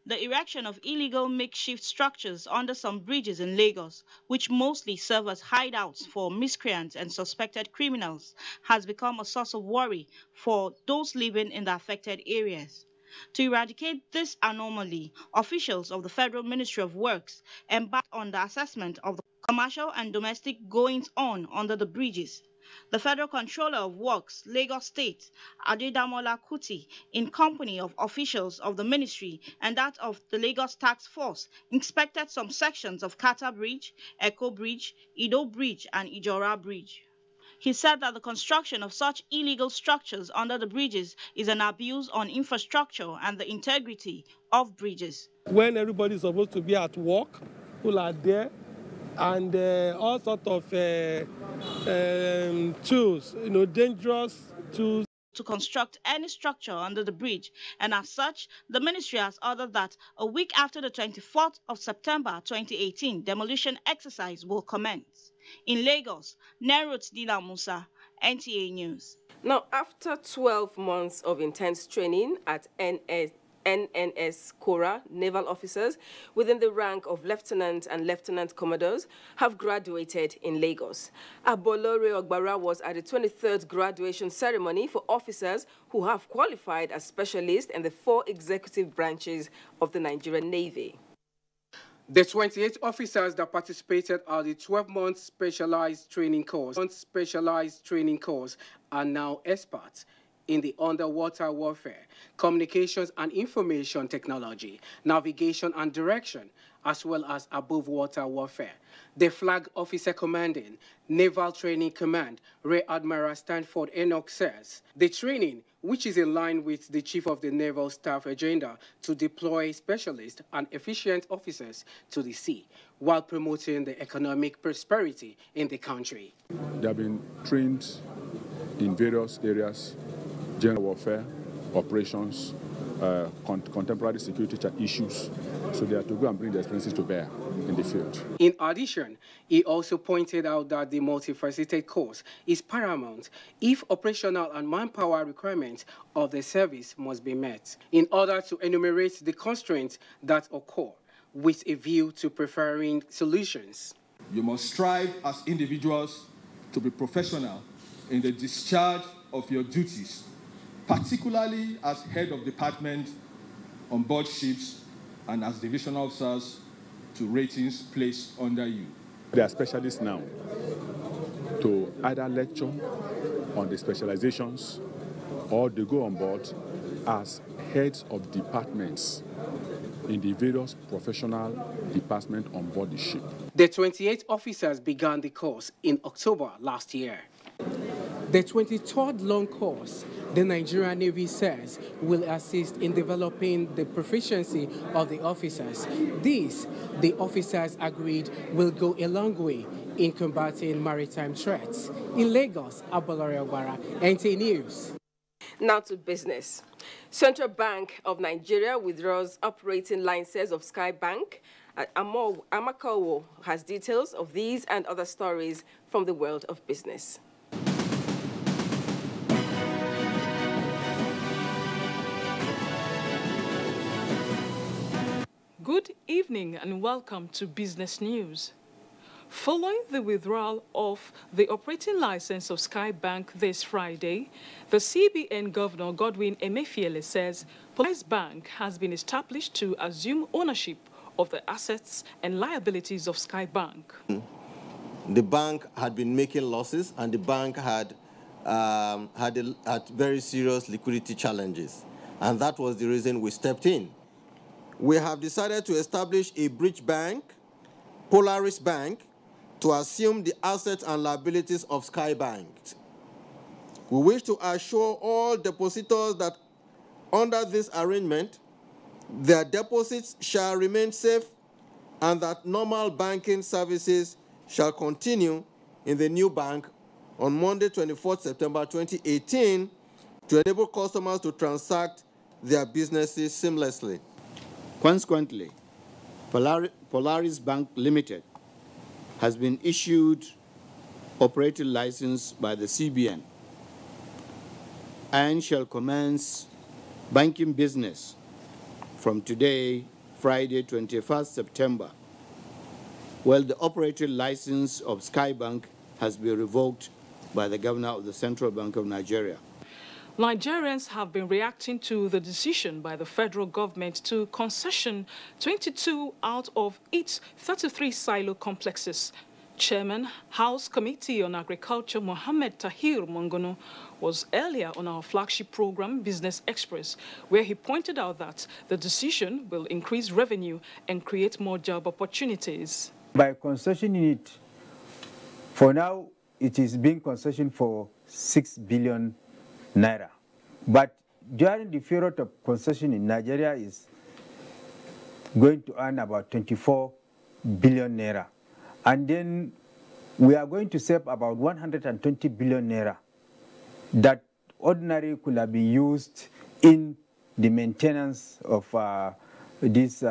[SPEAKER 19] The erection of illegal makeshift structures under some bridges in Lagos, which mostly serve as hideouts for miscreants and suspected criminals, has become a source of worry for those living in the affected areas. To eradicate this anomaly, officials of the Federal Ministry of Works embarked on the assessment of the commercial and domestic goings-on under the bridges. The Federal Controller of Works, Lagos State, Adedamola Kuti, in company of officials of the ministry and that of the Lagos Task Force, inspected some sections of Kata Bridge, Eko Bridge, Ido Bridge, and Ijora Bridge. He said that the construction of such illegal structures under the bridges is an abuse on infrastructure and the integrity of bridges.
[SPEAKER 20] When everybody is supposed to be at work, people are there, and all sorts of tools, dangerous tools.
[SPEAKER 19] To construct any structure under the bridge, and as such, the ministry has ordered that a week after the 24th of September 2018, demolition exercise will commence. In Lagos, Nerut Dina Musa, NTA News.
[SPEAKER 18] Now, after 12 months of intense training at NNS Kora, naval officers within the rank of lieutenant and lieutenant commodores have graduated in Lagos. Abolore Ogbara was at the 23rd graduation ceremony for officers who have qualified as specialists in the 4 executive branches of the Nigerian Navy.
[SPEAKER 21] The 28 officers that participated at the 12-month specialized training course are now experts in the underwater warfare, communications and information technology, navigation and direction, as well as above-water warfare. The Flag Officer Commanding Naval Training Command, Rear Admiral Stanford Enoch, says the training, which is in line with the Chief of the Naval Staff agenda to deploy specialist and efficient officers to the sea, while promoting the economic prosperity in the country.
[SPEAKER 22] They have been trained in various areas: general warfare, operations, contemporary security issues. So they are to go and bring the experiences to bear in the field.
[SPEAKER 21] In addition, he also pointed out that the multifaceted course is paramount if operational and manpower requirements of the service must be met, in order to enumerate the constraints that occur with a view to preferring solutions.
[SPEAKER 23] You must strive as individuals to be professional in the discharge of your duties, particularly as head of department on board ships and as division officers to ratings placed under you.
[SPEAKER 22] They are specialists now to either lecture on the specializations or they go on board as heads of departments in the various professional departments on board the ship.
[SPEAKER 21] The 28 officers began the course in October last year. The 23rd long course, the Nigerian Navy says, will assist in developing the proficiency of the officers. This, the officers agreed, will go a long way in combating maritime threats. In Lagos, Abolore Obara, NTA News.
[SPEAKER 18] Now to business. Central Bank of Nigeria withdraws operating licenses of Sky Bank. Amakawo has details of these and other stories from the world of business.
[SPEAKER 4] Good evening and welcome to Business News. Following the withdrawal of the operating license of Sky Bank this Friday, the CBN Governor Godwin Emefiele says Police Bank has been established to assume ownership of the assets and liabilities of Sky Bank.
[SPEAKER 5] The bank had been making losses and the bank had very serious liquidity challenges. And that was the reason we stepped in. We have decided to establish a bridge bank, Polaris Bank, to assume the assets and liabilities of Sky Bank. We wish to assure all depositors that under this arrangement, their deposits shall remain safe and that normal banking services shall continue in the new bank on Monday, 24th September 2018 to enable customers to transact their businesses seamlessly.
[SPEAKER 10] Consequently, Polaris Bank Limited has been issued operating license by the CBN and shall commence banking business from today, Friday, 21st September, while the operating license of Sky Bank has been revoked by the Governor of the Central Bank of Nigeria.
[SPEAKER 4] Nigerians have been reacting to the decision by the federal government to concession 22 out of its 33 silo complexes. Chairman, House Committee on Agriculture Mohammed Tahir Mongono was earlier on our flagship program, Business Express, where he pointed out that the decision will increase revenue and create more job opportunities.
[SPEAKER 11] By concessioning it, for now, it is being concessioned for 6 billion naira. But during the period of concession in Nigeria is going to earn about 24 billion naira. And then we are going to save about 120 billion naira that ordinarily could have been used in the maintenance of these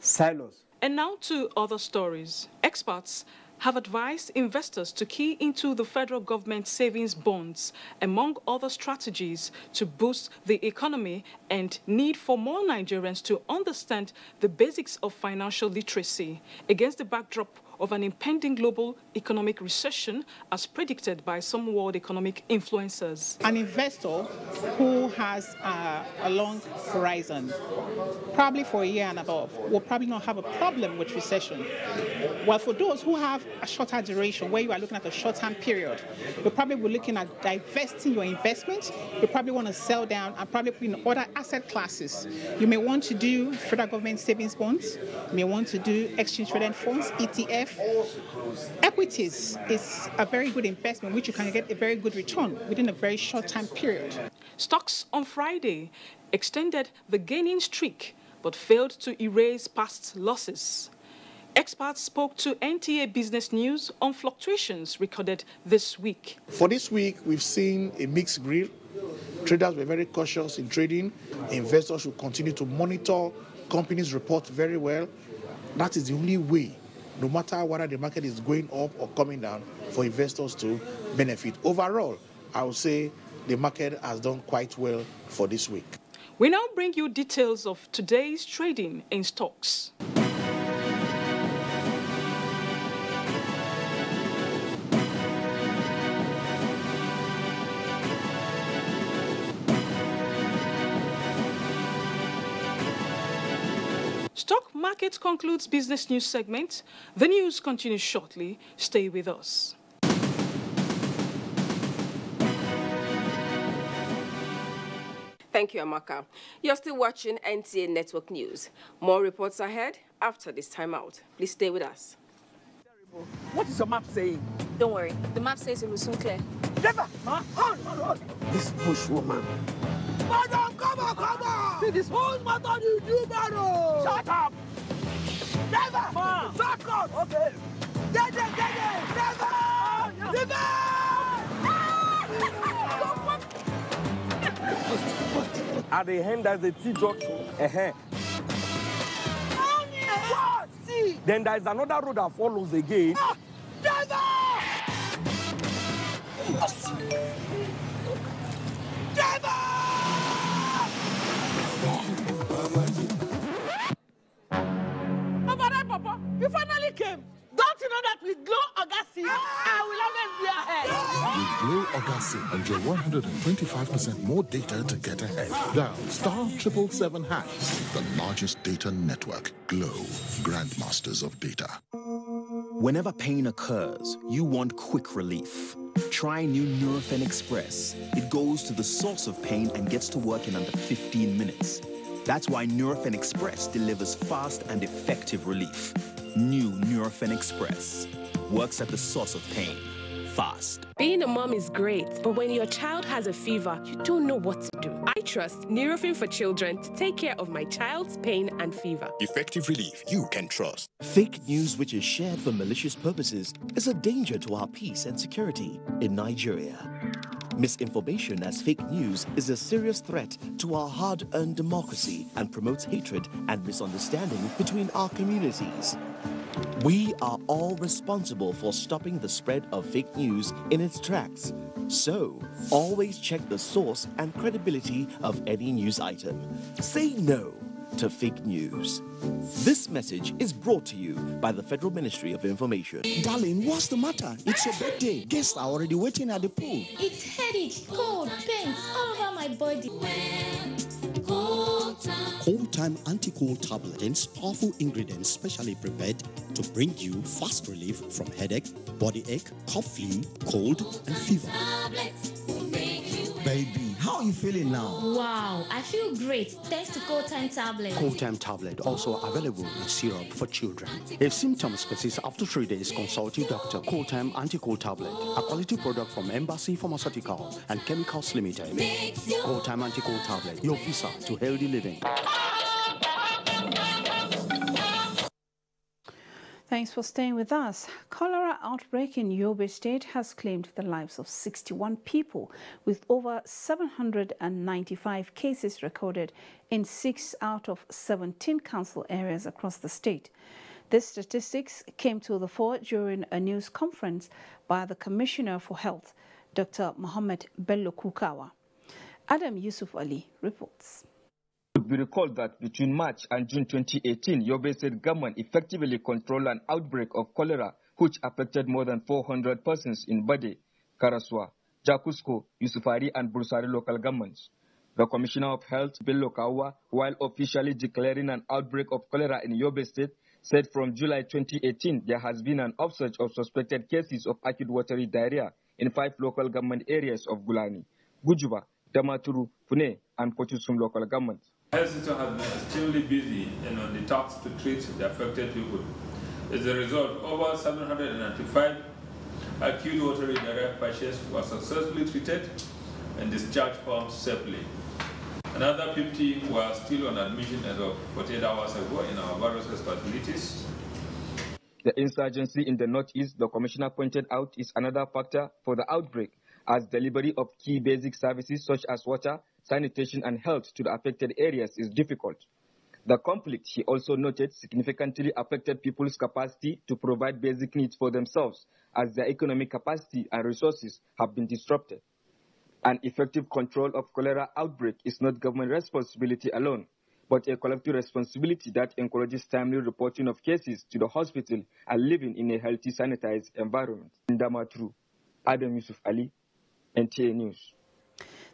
[SPEAKER 11] silos.
[SPEAKER 4] And now to other stories. Experts have advised investors to key into the federal government savings bonds, among other strategies to boost the economy and need for more Nigerians to understand the basics of financial literacy against the backdrop of an impending global economic recession as predicted by some world economic influencers.
[SPEAKER 12] An investor who has a long horizon, probably for a year and above, will probably not have a problem with recession. While for those who have a shorter duration, where you are looking at a short-term period, you're probably looking at divesting your investment. You probably want to sell down and probably put in other asset classes. You may want to do federal government savings bonds. You may want to do exchange-traded funds, ETF. Equities is a very good investment, which you can get a very good return within a very short time period.
[SPEAKER 4] Stocks on Friday extended the gaining streak, but failed to erase past losses. Experts spoke to NTA Business News on fluctuations recorded this week.
[SPEAKER 24] For this week, we've seen a mixed grill. Traders were very cautious in trading. Investors should continue to monitor companies' reports very well. That is the only way, no matter whether the market is going up or coming down, for investors to benefit. Overall, I would say the market has done quite well for this week.
[SPEAKER 4] We now bring you details of today's trading in stocks. Stock Market concludes Business News segment. The news continues shortly. Stay with us.
[SPEAKER 18] Thank you, Amaka. You're still watching NTA Network News. More reports ahead after this timeout. Please stay with us.
[SPEAKER 1] What is your map saying?
[SPEAKER 7] Don't worry. The map says it will soon clear.
[SPEAKER 1] Never! Hold! This bush woman. Madam, come on! See this whole matter you do, madam! Shut up! Never! Shut up! Okay. Never! At the end, there's a T-junction. What? See? Then there's another road that follows again. Papa, you finally came. Don't you know that with Glow Agassi, I will always be ahead?
[SPEAKER 8] With Glow Agassi, enjoy 125% more data to get ahead. Dial *777#. The largest data network, Glow, grandmasters of data.
[SPEAKER 9] Whenever pain occurs, you want quick relief. Try new Nurofen Express. It goes to the source of pain and gets to work in under 15 minutes. That's why Nurofen Express delivers fast and effective relief. New Nurofen Express works at the source of pain, fast.
[SPEAKER 14] Being a mom is great, but when your child has a fever, you don't know what to do. I trust Nurofen for Children to take care of my child's pain and fever.
[SPEAKER 8] Effective relief you can trust.
[SPEAKER 15] Fake news which is shared for malicious purposes is a danger to our peace and security in Nigeria. Misinformation as fake news is a serious threat to our hard-earned democracy and promotes hatred and misunderstanding between our communities. We are all responsible for stopping the spread of fake news in its tracks. So, always check the source and credibility of any news item. Say no to fake news. This message is brought to you by the Federal Ministry of Information.
[SPEAKER 25] Darling, what's the matter? It's your birthday. Guests are already waiting at the pool.
[SPEAKER 27] It's headache, cold, pains all over my body.
[SPEAKER 25] Cold Time Anti-Cold Tablet contains powerful ingredients specially prepared to bring you fast relief from headache, body ache, cough, flu, cold, and fever. Baby, how are you feeling now?
[SPEAKER 27] Wow, I feel great thanks to Cold Time Tablet.
[SPEAKER 25] Cold Time Tablet also available in syrup for children. If symptoms persist after 3 days, consult your doctor. Cold Time Anti-Cold Tablet, a quality product from Embassy Pharmaceutical and Chemicals Limited. Cold Time Anti-Cold Tablet, your visa to healthy living.
[SPEAKER 6] Thanks for staying with us. Cholera outbreak in Yobe State has claimed the lives of 61 people, with over 795 cases recorded in 6 out of 17 council areas across the state. These statistics came to the fore during a news conference by the Commissioner for Health, Dr. Mohammed Bello Kukawa. Adam Yusuf Ali reports.
[SPEAKER 28] It should be recalled that between March and June 2018, Yobe State government effectively controlled an outbreak of cholera, which affected more than 400 persons in Bade, Karaswa, Jakusko, Yusufari, and Bursari local governments. The Commissioner of Health, Bello Kawa, while officially declaring an outbreak of cholera in Yobe State, said from July 2018 there has been an upsurge of suspected cases of acute watery diarrhea in 5 local government areas of Gulani, Gujuba, Damaturu, Pune, and Pochusum local governments.
[SPEAKER 29] Health system has been extremely busy and on the task to treat the affected people. As a result, over 795 acute watery diarrhea patients were successfully treated and discharged home safely. Another 50 were still on admission as of 48 hours ago in our various facilities.
[SPEAKER 28] The insurgency in the northeast, the Commissioner pointed out, is another factor for the outbreak, as delivery of key basic services such as water, sanitation and health to the affected areas is difficult. The conflict, he also noted, significantly affected people's capacity to provide basic needs for themselves, as their economic capacity and resources have been disrupted. An effective control of cholera outbreak is not government responsibility alone, but a collective responsibility that encourages timely reporting of cases to the hospital and living in a healthy, sanitized environment. In Damaturu, Adam Yusuf Ali, NTA News.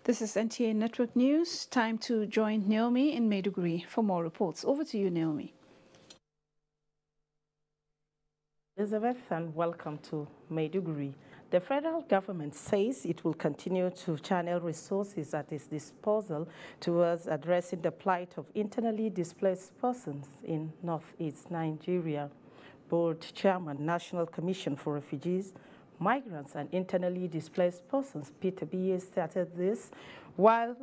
[SPEAKER 6] This is NTA Network News. Time to join Naomi in Maiduguri for more reports. Over to you, Naomi.
[SPEAKER 31] Elizabeth, and welcome to Maiduguri. The federal government says it will continue to channel resources at its disposal towards addressing the plight of internally displaced persons in northeast Nigeria. Board Chairman, National Commission for Refugees, Migrants and Internally Displaced Persons, Peter B.A. started this while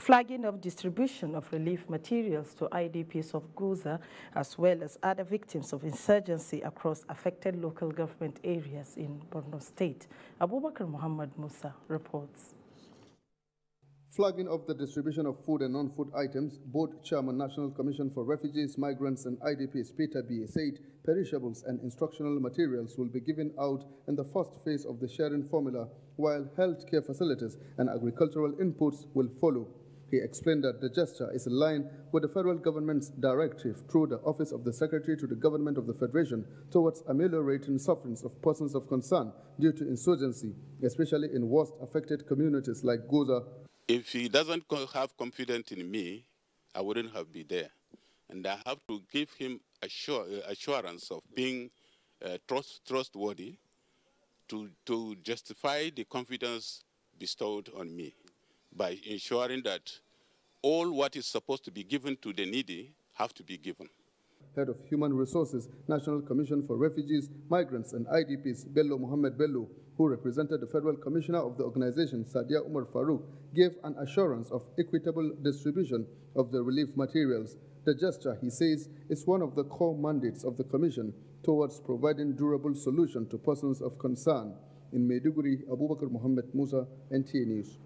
[SPEAKER 31] flagging of distribution of relief materials to IDPs of Goza, as well as other victims of insurgency across affected local government areas in Borno State. Abubakar Muhammad Musa reports.
[SPEAKER 2] Flagging of the distribution of food and non-food items, Board Chairman, National Commission for Refugees, Migrants and IDPs, Peter B. said perishables and instructional materials will be given out in the first phase of the sharing formula, while healthcare facilities and agricultural inputs will follow. He explained that the gesture is in line with the federal government's directive through the Office of the Secretary to the Government of the Federation towards ameliorating sufferings of persons of concern due to insurgency, especially in worst affected communities like Goza.
[SPEAKER 3] If he doesn't have confidence in me, I wouldn't have been there. And I have to give him assurance of being trustworthy to justify the confidence bestowed on me by ensuring that all what is supposed to be given to the needy have to be given.
[SPEAKER 2] Head of Human Resources, National Commission for Refugees, Migrants and IDPs, Bello Mohammed Bello, who represented the Federal Commissioner of the organization, Sadia Umar Farouk, gave an assurance of equitable distribution of the relief materials. The gesture, he says, is one of the core mandates of the Commission towards providing durable solution to persons of concern. In Maiduguri, Abubakar Muhammad Musa, NTA News.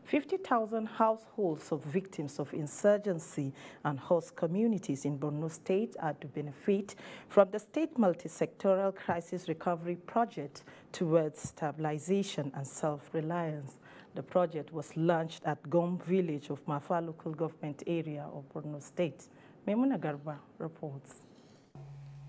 [SPEAKER 31] 50,000 households of victims of insurgency and host communities in Borno State are to benefit from the state multi-sectoral crisis recovery project towards stabilization and self-reliance. The project was launched at Gom village of Mafa local government area of Borno State. Memuna Garba reports.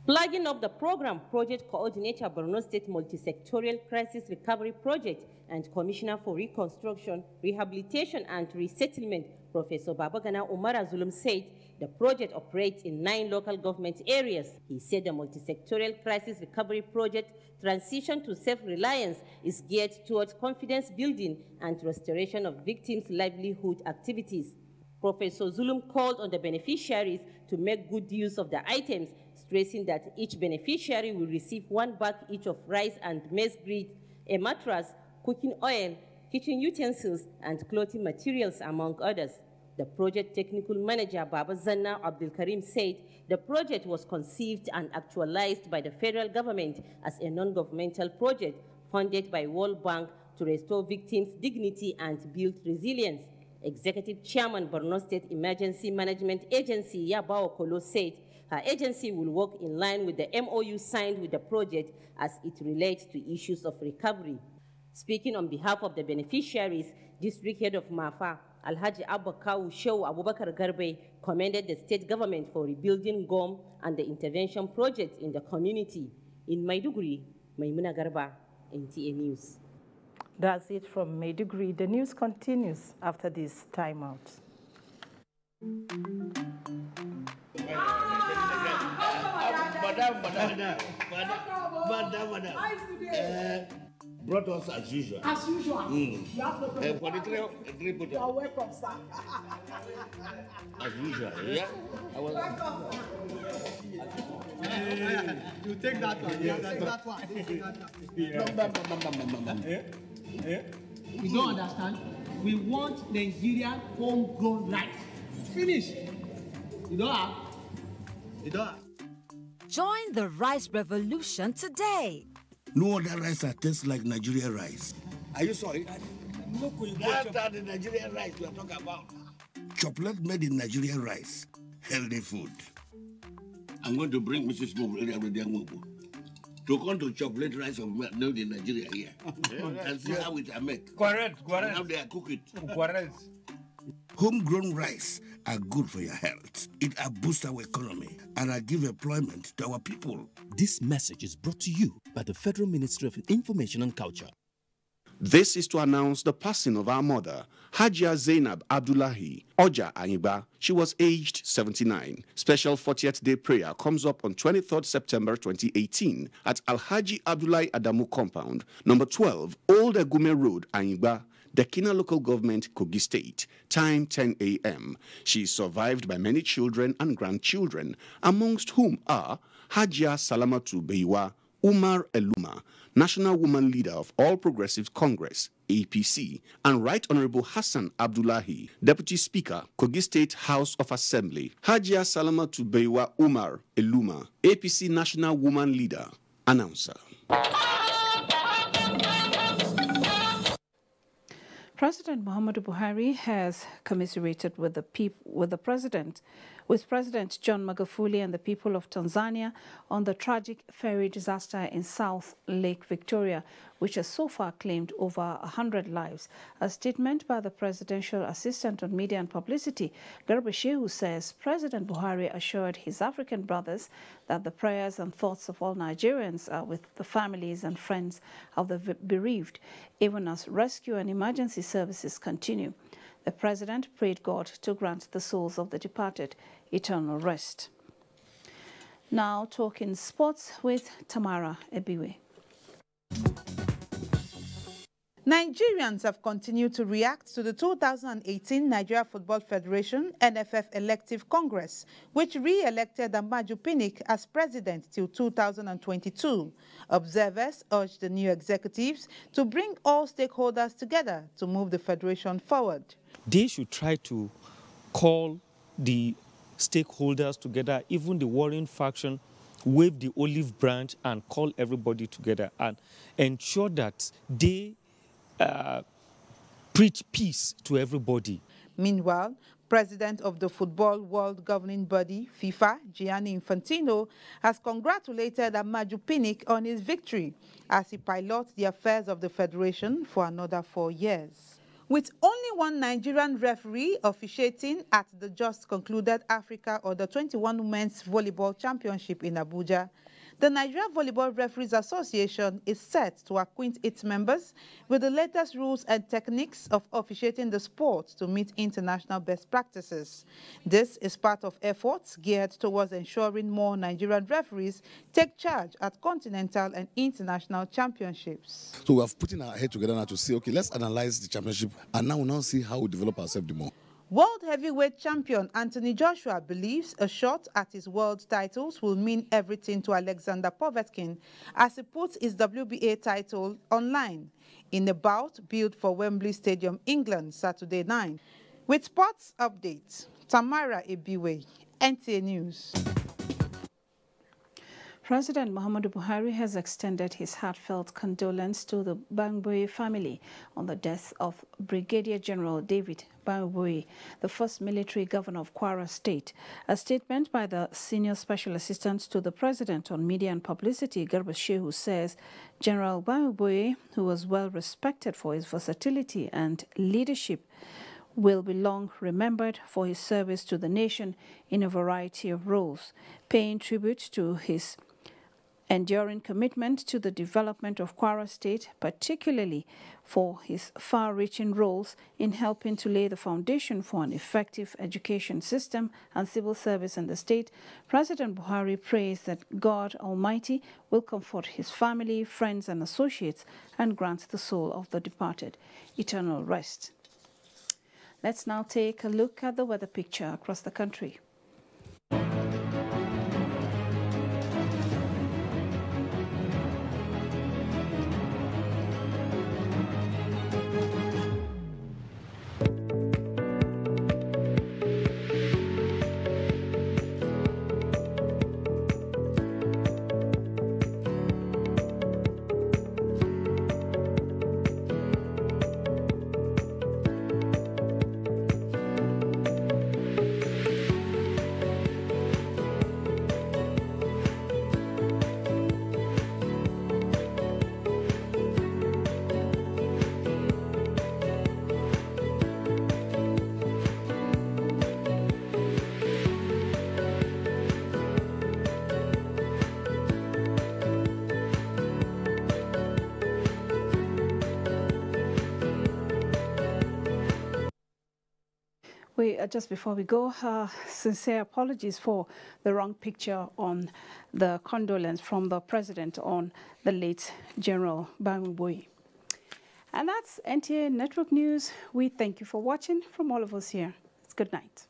[SPEAKER 13] Flagging up the program, Project Coordinator Borno State Multi-Sectorial Crisis Recovery Project and Commissioner for Reconstruction, Rehabilitation and Resettlement, Professor Babagana Umara Zulum said the project operates in 9 local government areas. He said the Multi-Sectorial Crisis Recovery Project transition to self-reliance is geared towards confidence building and restoration of victims' livelihood activities. Professor Zulum called on the beneficiaries to make good use of the items, stressing that each beneficiary will receive 1 bag each of rice and maize bread, a mattress, cooking oil, kitchen utensils, and clothing materials, among others. The project technical manager, Baba Zanna Abdul Karim, said the project was conceived and actualized by the federal government as a non-governmental project funded by World Bank to restore victims' dignity and build resilience. Executive Chairman, Borno State Emergency Management Agency, Yabao Kolo, said her agency will work in line with the MOU signed with the project as it relates to issues of recovery. Speaking on behalf of the beneficiaries, District Head of Mafa, Alhaji Abakawu Shehu Abubakar Garbe, commended the state government for rebuilding Gom and the intervention projects in the community. In Maiduguri, Maimuna Garba, NTA News.
[SPEAKER 31] That's it from Maiduguri. The news continues after this timeout.
[SPEAKER 16] Madam. Brought us as usual.
[SPEAKER 1] As usual. You have no problem.
[SPEAKER 16] For the three put
[SPEAKER 1] You are welcome, sir.
[SPEAKER 16] As usual, yeah?
[SPEAKER 1] Welcome. You take that one. You take that one. You don't understand? We want Nigerian homegrown rice. Finish. You don't have? You don't have?
[SPEAKER 17] Join the rice revolution today.
[SPEAKER 16] No other rice that tastes like Nigerian rice. Are you sorry? That's the Nigerian rice we are talking about. Chocolate made in Nigerian rice. Healthy food. I'm going to bring Mrs. Mobu to come to chocolate rice of made in Nigeria here. And see how it are made.
[SPEAKER 19] Correct.
[SPEAKER 16] And how they are cook it.
[SPEAKER 19] Correct.
[SPEAKER 16] Homegrown rice are good for your health. It boosts our economy and give employment to our people.
[SPEAKER 15] This message is brought to you by the Federal Ministry of Information and Culture.
[SPEAKER 20] This is to announce the passing of our mother, Hajia Zainab Abdullahi Oja Aniba. She was aged 79. Special 40th day prayer comes up on 23rd September 2018 at Alhaji Abdullahi Adamu Compound, number 12, Old Egume Road, Aniba. Dekina Local Government, Kogi State. Time 10 a.m. She is survived by many children and grandchildren, amongst whom are Hajia Salamatu Beiwa Umar Eluma, National Woman Leader of All Progressives Congress, APC, and Right Honorable Hassan Abdullahi, Deputy Speaker, Kogi State House of Assembly. Hajia Salamatu Beiwa Umar Eluma, APC National Woman Leader. Announcer.
[SPEAKER 6] President Muhammadu Buhari has commiserated with President John Magufuli and the people of Tanzania on the tragic ferry disaster in South Lake Victoria, which has so far claimed over 100 lives. A statement by the Presidential Assistant on Media and Publicity, Garba Shehu, says President Buhari assured his African brothers that the prayers and thoughts of all Nigerians are with the families and friends of the bereaved, even as rescue and emergency services continue. The President prayed God to grant the souls of the departed eternal rest. Now talking sports with Tamara Ebiwe.
[SPEAKER 5] Nigerians have continued to react to the 2018 Nigeria Football Federation NFF Elective Congress, which re-elected Amaju Pinnick as president till 2022. Observers urged the new executives to bring all stakeholders together to move the federation forward.
[SPEAKER 10] They should try to call the stakeholders together, even the warring faction, wave the olive branch and call everybody together and ensure that they preach peace to everybody.
[SPEAKER 5] Meanwhile, President of the Football World Governing Body, FIFA, Gianni Infantino, has congratulated Amaju Pinnick on his victory as he pilots the affairs of the federation for another 4 years. With only one Nigerian referee officiating at the just concluded Africa Under-21 Women's Volleyball Championship in Abuja, the Nigeria Volleyball Referees Association is set to acquaint its members with the latest rules and techniques of officiating the sport to meet international best practices. This is part of efforts geared towards ensuring more Nigerian referees take charge at continental and international championships.
[SPEAKER 11] So we have put our head together now to say, okay, let's analyze the championship, and now we'll now see how we develop ourselves the more.
[SPEAKER 5] World heavyweight champion Anthony Joshua believes a shot at his world titles will mean everything to Alexander Povetkin as he puts his WBA title online in a bout billed for Wembley Stadium, England, Saturday night. With sports updates, Tamara Ebiwe, NTA News.
[SPEAKER 6] President Muhammadu Buhari has extended his heartfelt condolence to the Bangboye family on the death of Brigadier General David Bangboye, the first military governor of Kwara State. A statement by the Senior Special Assistant to the President on Media and Publicity, Garba Shehu, says General Bangboye, who was well respected for his versatility and leadership, will be long remembered for his service to the nation in a variety of roles, paying tribute to his enduring commitment to the development of Kwara State, particularly for his far-reaching roles in helping to lay the foundation for an effective education system and civil service in the state. President Buhari prays that God Almighty will comfort his family, friends and associates and grant the soul of the departed eternal rest. Let's now take a look at the weather picture across the country. Just before we go, sincere apologies for the wrong picture on the condolence from the President on the late General Bangboye. And that's NTA Network News. We thank you for watching. From all of us here, it's good night.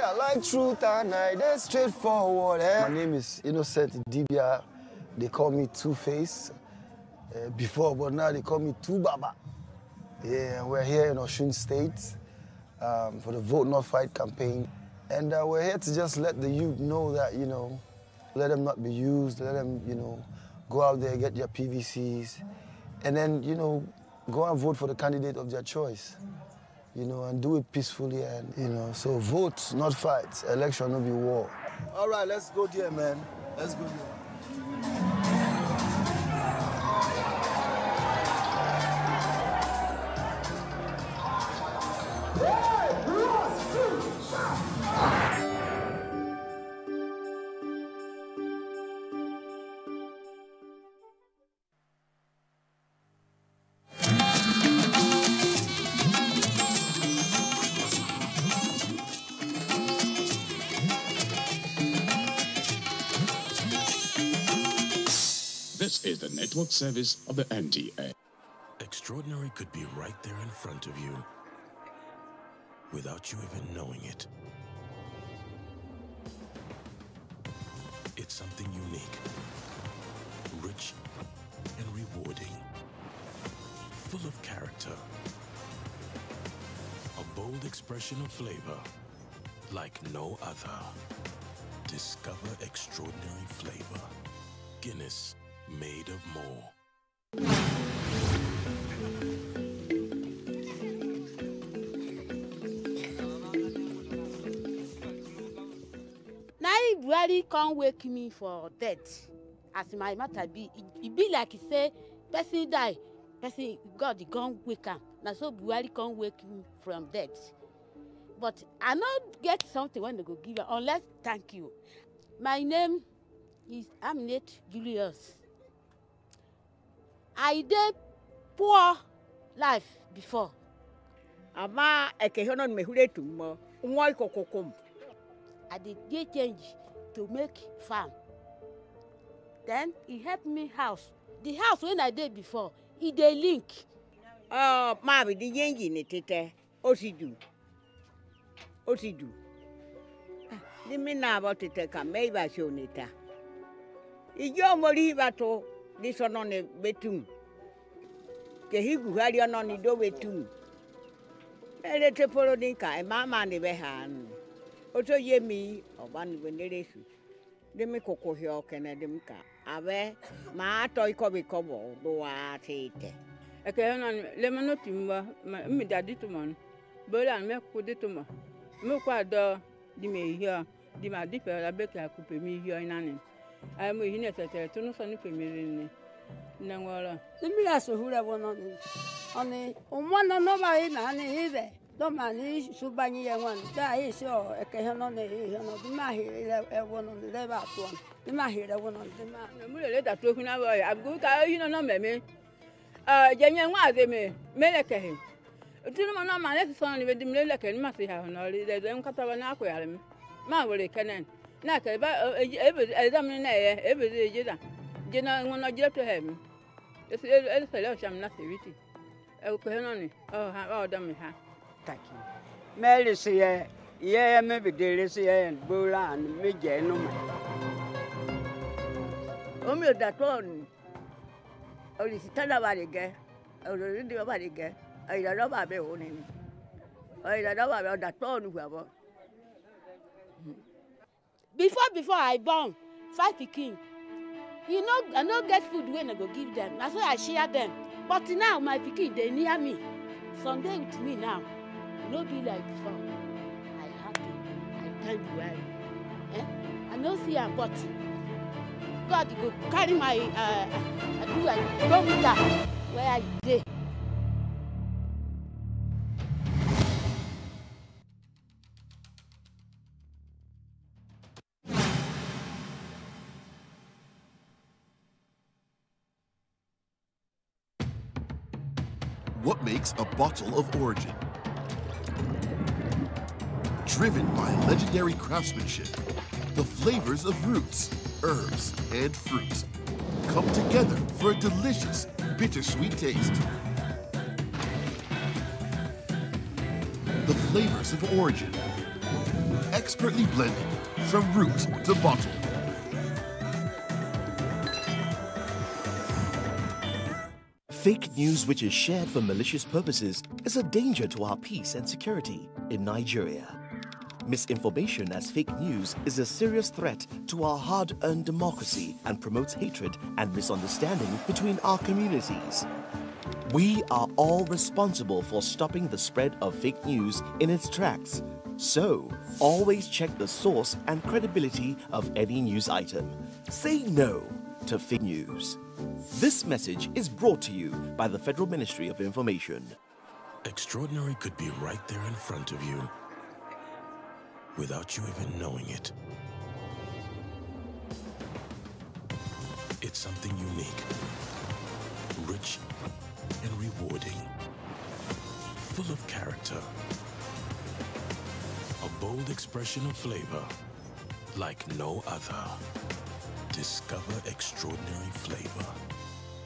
[SPEAKER 4] I like truth and I, that's straightforward. My name is Innocent Dibia. They call me Two-Face before, but now they call me Two-Baba. Yeah, we're here in Osun State for the Vote Not Fight campaign. And we're here to just let the youth know that, let them not be used, let them, go out there, get their PVCs, and then, go and vote for the candidate of their choice. And do it peacefully and, so vote, not fight. Election, not be war. All right, let's go there, man. Let's go there.
[SPEAKER 8] This is the network service of the NTA.
[SPEAKER 7] Extraordinary could be right there in front of you, without you even knowing it. It's something unique, rich and rewarding, full of character. A bold expression of flavor like no other. Discover extraordinary flavor. Guinness, made of more.
[SPEAKER 12] Now he really can't wake me for death. As my matter be, it be like he say, person die, person God he can't wake him. Now so Buhari can't wake me from death. But I not get something when they go give her unless thank you. My name is Aminat Julius. I did poor life before.
[SPEAKER 18] Ama ekehonon mehure tumo umoi kokokom.
[SPEAKER 12] I did change to make farm. Then he helped me house. The house when I did before, he dey link.
[SPEAKER 18] Oh, ma bi di yengi ni tete. Osidu. Di mina about tete ka meiba shonita. Ijo mori bato di sono ne betum. Ke higu hari ono ni do betum. Ele te polo dinka e mama ni behan. Oto yemi obani beneresu. Demi koko hio kene demka. Abe ma to ikobi kobo do wa tete.
[SPEAKER 19] Eke ono le mano timba mi dadi to man. Bola me ko de to ma. Me kwa do di me hio di ma di pe la be ka ku pe mi hio inani. Ai mo hine tete to no so ni pe mi ni. Nangwala.
[SPEAKER 12] Demi la so hura wono ni. Oni umwana no ba ina ni ide. Do mani subani yanwan. Da isho eke ono ne ono di ma hire e wono ni le ba to. Di ma hire wono di ma.
[SPEAKER 19] Mo le da to kuna boy. Abu ka hino no meme. Jenye nwa de me meleke he. Tinu mo no ma le so ni be di meleke ni ma si ha no le de nkata ba na akoyare me. Ma wole kenen. Na ka ba ezam ni na ye e be de jida. Jina ngono jira to he me. Ese sele o sham na seviti. E ko he no ni. Oh ha o da me ha.
[SPEAKER 18] Taki. Meli siye ye me be de siye bola and me je no ma. O mi o da to ni. O si tada ba de ge. O ri di ba de ge. Ai da ba be o ni. Ai da ba be o da to nu gwa bo.
[SPEAKER 12] Before I born 5 pikin. You know, I no get food when I go give them. That's why I share them. But now my pikin they near me. Sunday with me now. No be like before. I happy. I thank you well. I no see am, but God go carry my go with her where I dey.
[SPEAKER 8] what makes a bottle of origin. Driven by legendary craftsmanship, the flavors of roots, herbs, and fruit come together for a delicious, bittersweet taste. The flavors of origin, expertly blended from root to bottle.
[SPEAKER 15] Fake news which is shared for malicious purposes is a danger to our peace and security in Nigeria. Misinformation as fake news is a serious threat to our hard-earned democracy and promotes hatred and misunderstanding between our communities. We are all responsible for stopping the spread of fake news in its tracks. So, always check the source and credibility of any news item. Say no to fake news. This message is brought to you by the Federal Ministry of Information.
[SPEAKER 7] Extraordinary could be right there in front of you, without you even knowing it. It's something unique, rich and rewarding, full of character, a bold expression of flavor like no other. Discover extraordinary flavor.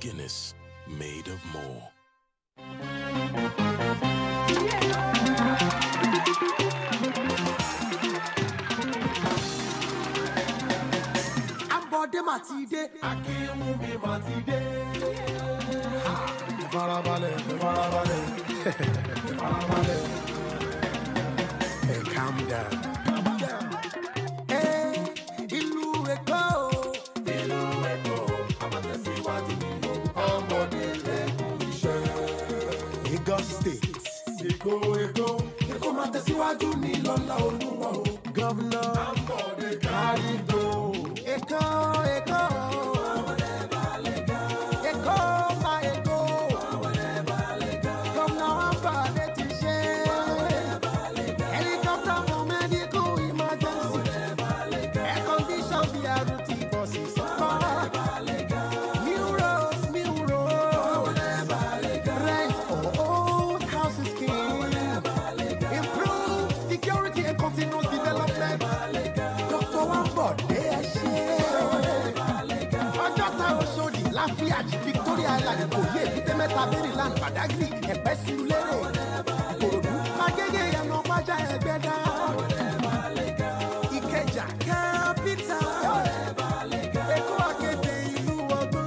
[SPEAKER 7] Guinness, made of more.
[SPEAKER 1] Ambode matide, akimu mi matide. Farabale. Hey, calm down. Eko ma tẹ̀síwájú ní lọ́lá Olúwa o. Gọ́vnà Ambode Karigo. Eko. Eko ma eko. Gọ́vnà Ambode ti ṣe. Helicopter for medical emergency. Air condition BRT buses. New roads. Rent for old houses scheme. Improve security and continuous development. Dr. Ambode Ọjọ́ta Oṣòdì, Láfíàjì, Victoria Island, Ìkòyí, Èbúté Mẹ́ta, Maryland, Badagry, Ẹ̀pẹ́, Surulere, Ìkòròdú, Agége, Ìyànà, Pájà, Ẹ̀gbẹ́dá, Ìkẹjà, capital, Èkó, Akéde, ìlú ọgbọ́n.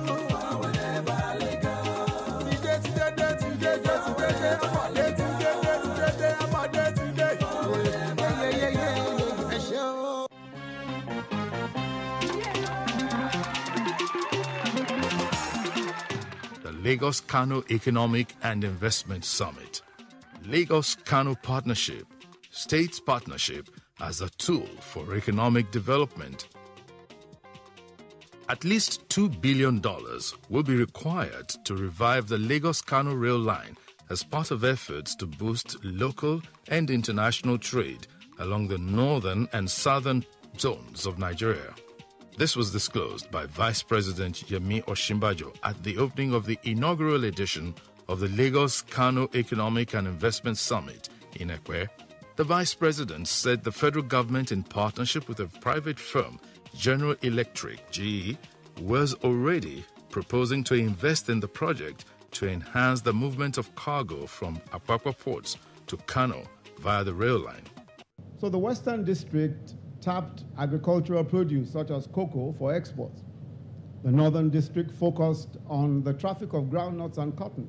[SPEAKER 9] Lagos-Kano Economic and Investment Summit. Lagos-Kano Partnership, States Partnership as a tool for economic development. At least $2 billion will be required to revive the Lagos-Kano rail line as part of efforts to boost local and international trade along the northern and southern zones of Nigeria. This was disclosed by Vice President Yemi Osinbajo at the opening of the inaugural edition of the Lagos-Kano Economic and Investment Summit in Ekwe. The Vice President said the federal government, in partnership with a private firm, General Electric, GE, was already proposing to invest in the project to enhance the movement of cargo from Apapa ports to Kano via the rail line.
[SPEAKER 14] So the Western District tapped agricultural produce such as cocoa for exports. The Northern District focused on the traffic of groundnuts and cotton,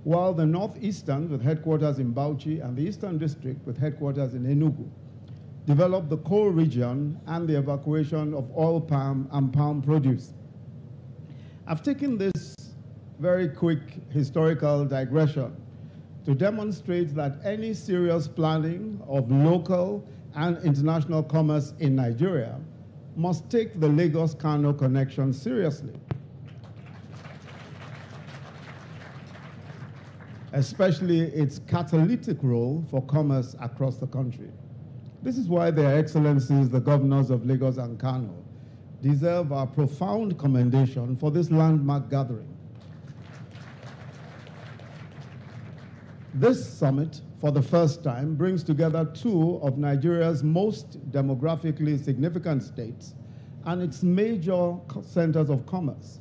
[SPEAKER 14] while the Northeastern, with headquarters in Bauchi, and the Eastern District, with headquarters in Enugu, developed the coal region and the evacuation of oil palm and palm produce. I've taken this very quick historical digression to demonstrate that any serious planning of local and international commerce in Nigeria must take the Lagos-Kano connection seriously, especially its catalytic role for commerce across the country. This is why Their Excellencies, the governors of Lagos and Kano, deserve our profound commendation for this landmark gathering. This summit, for the first time, brings together two of Nigeria's most demographically significant states and its major centers of commerce,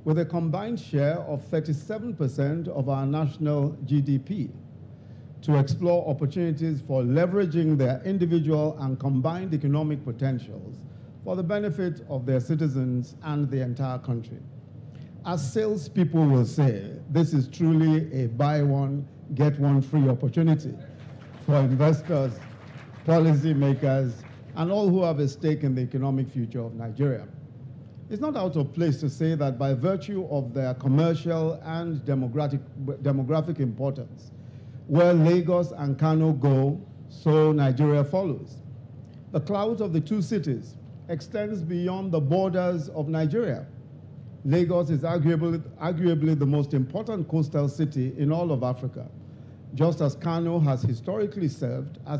[SPEAKER 14] with a combined share of 37% of our national GDP, to explore opportunities for leveraging their individual and combined economic potentials for the benefit of their citizens and the entire country. As salespeople will say, this is truly a buy one, get one free opportunity for investors, policymakers, and all who have a stake in the economic future of Nigeria. It's not out of place to say that by virtue of their commercial and demographic importance, where Lagos and Kano go, so Nigeria follows. The clout of the two cities extends beyond the borders of Nigeria. Lagos is arguably the most important coastal city in all of Africa, just as Kano has historically served as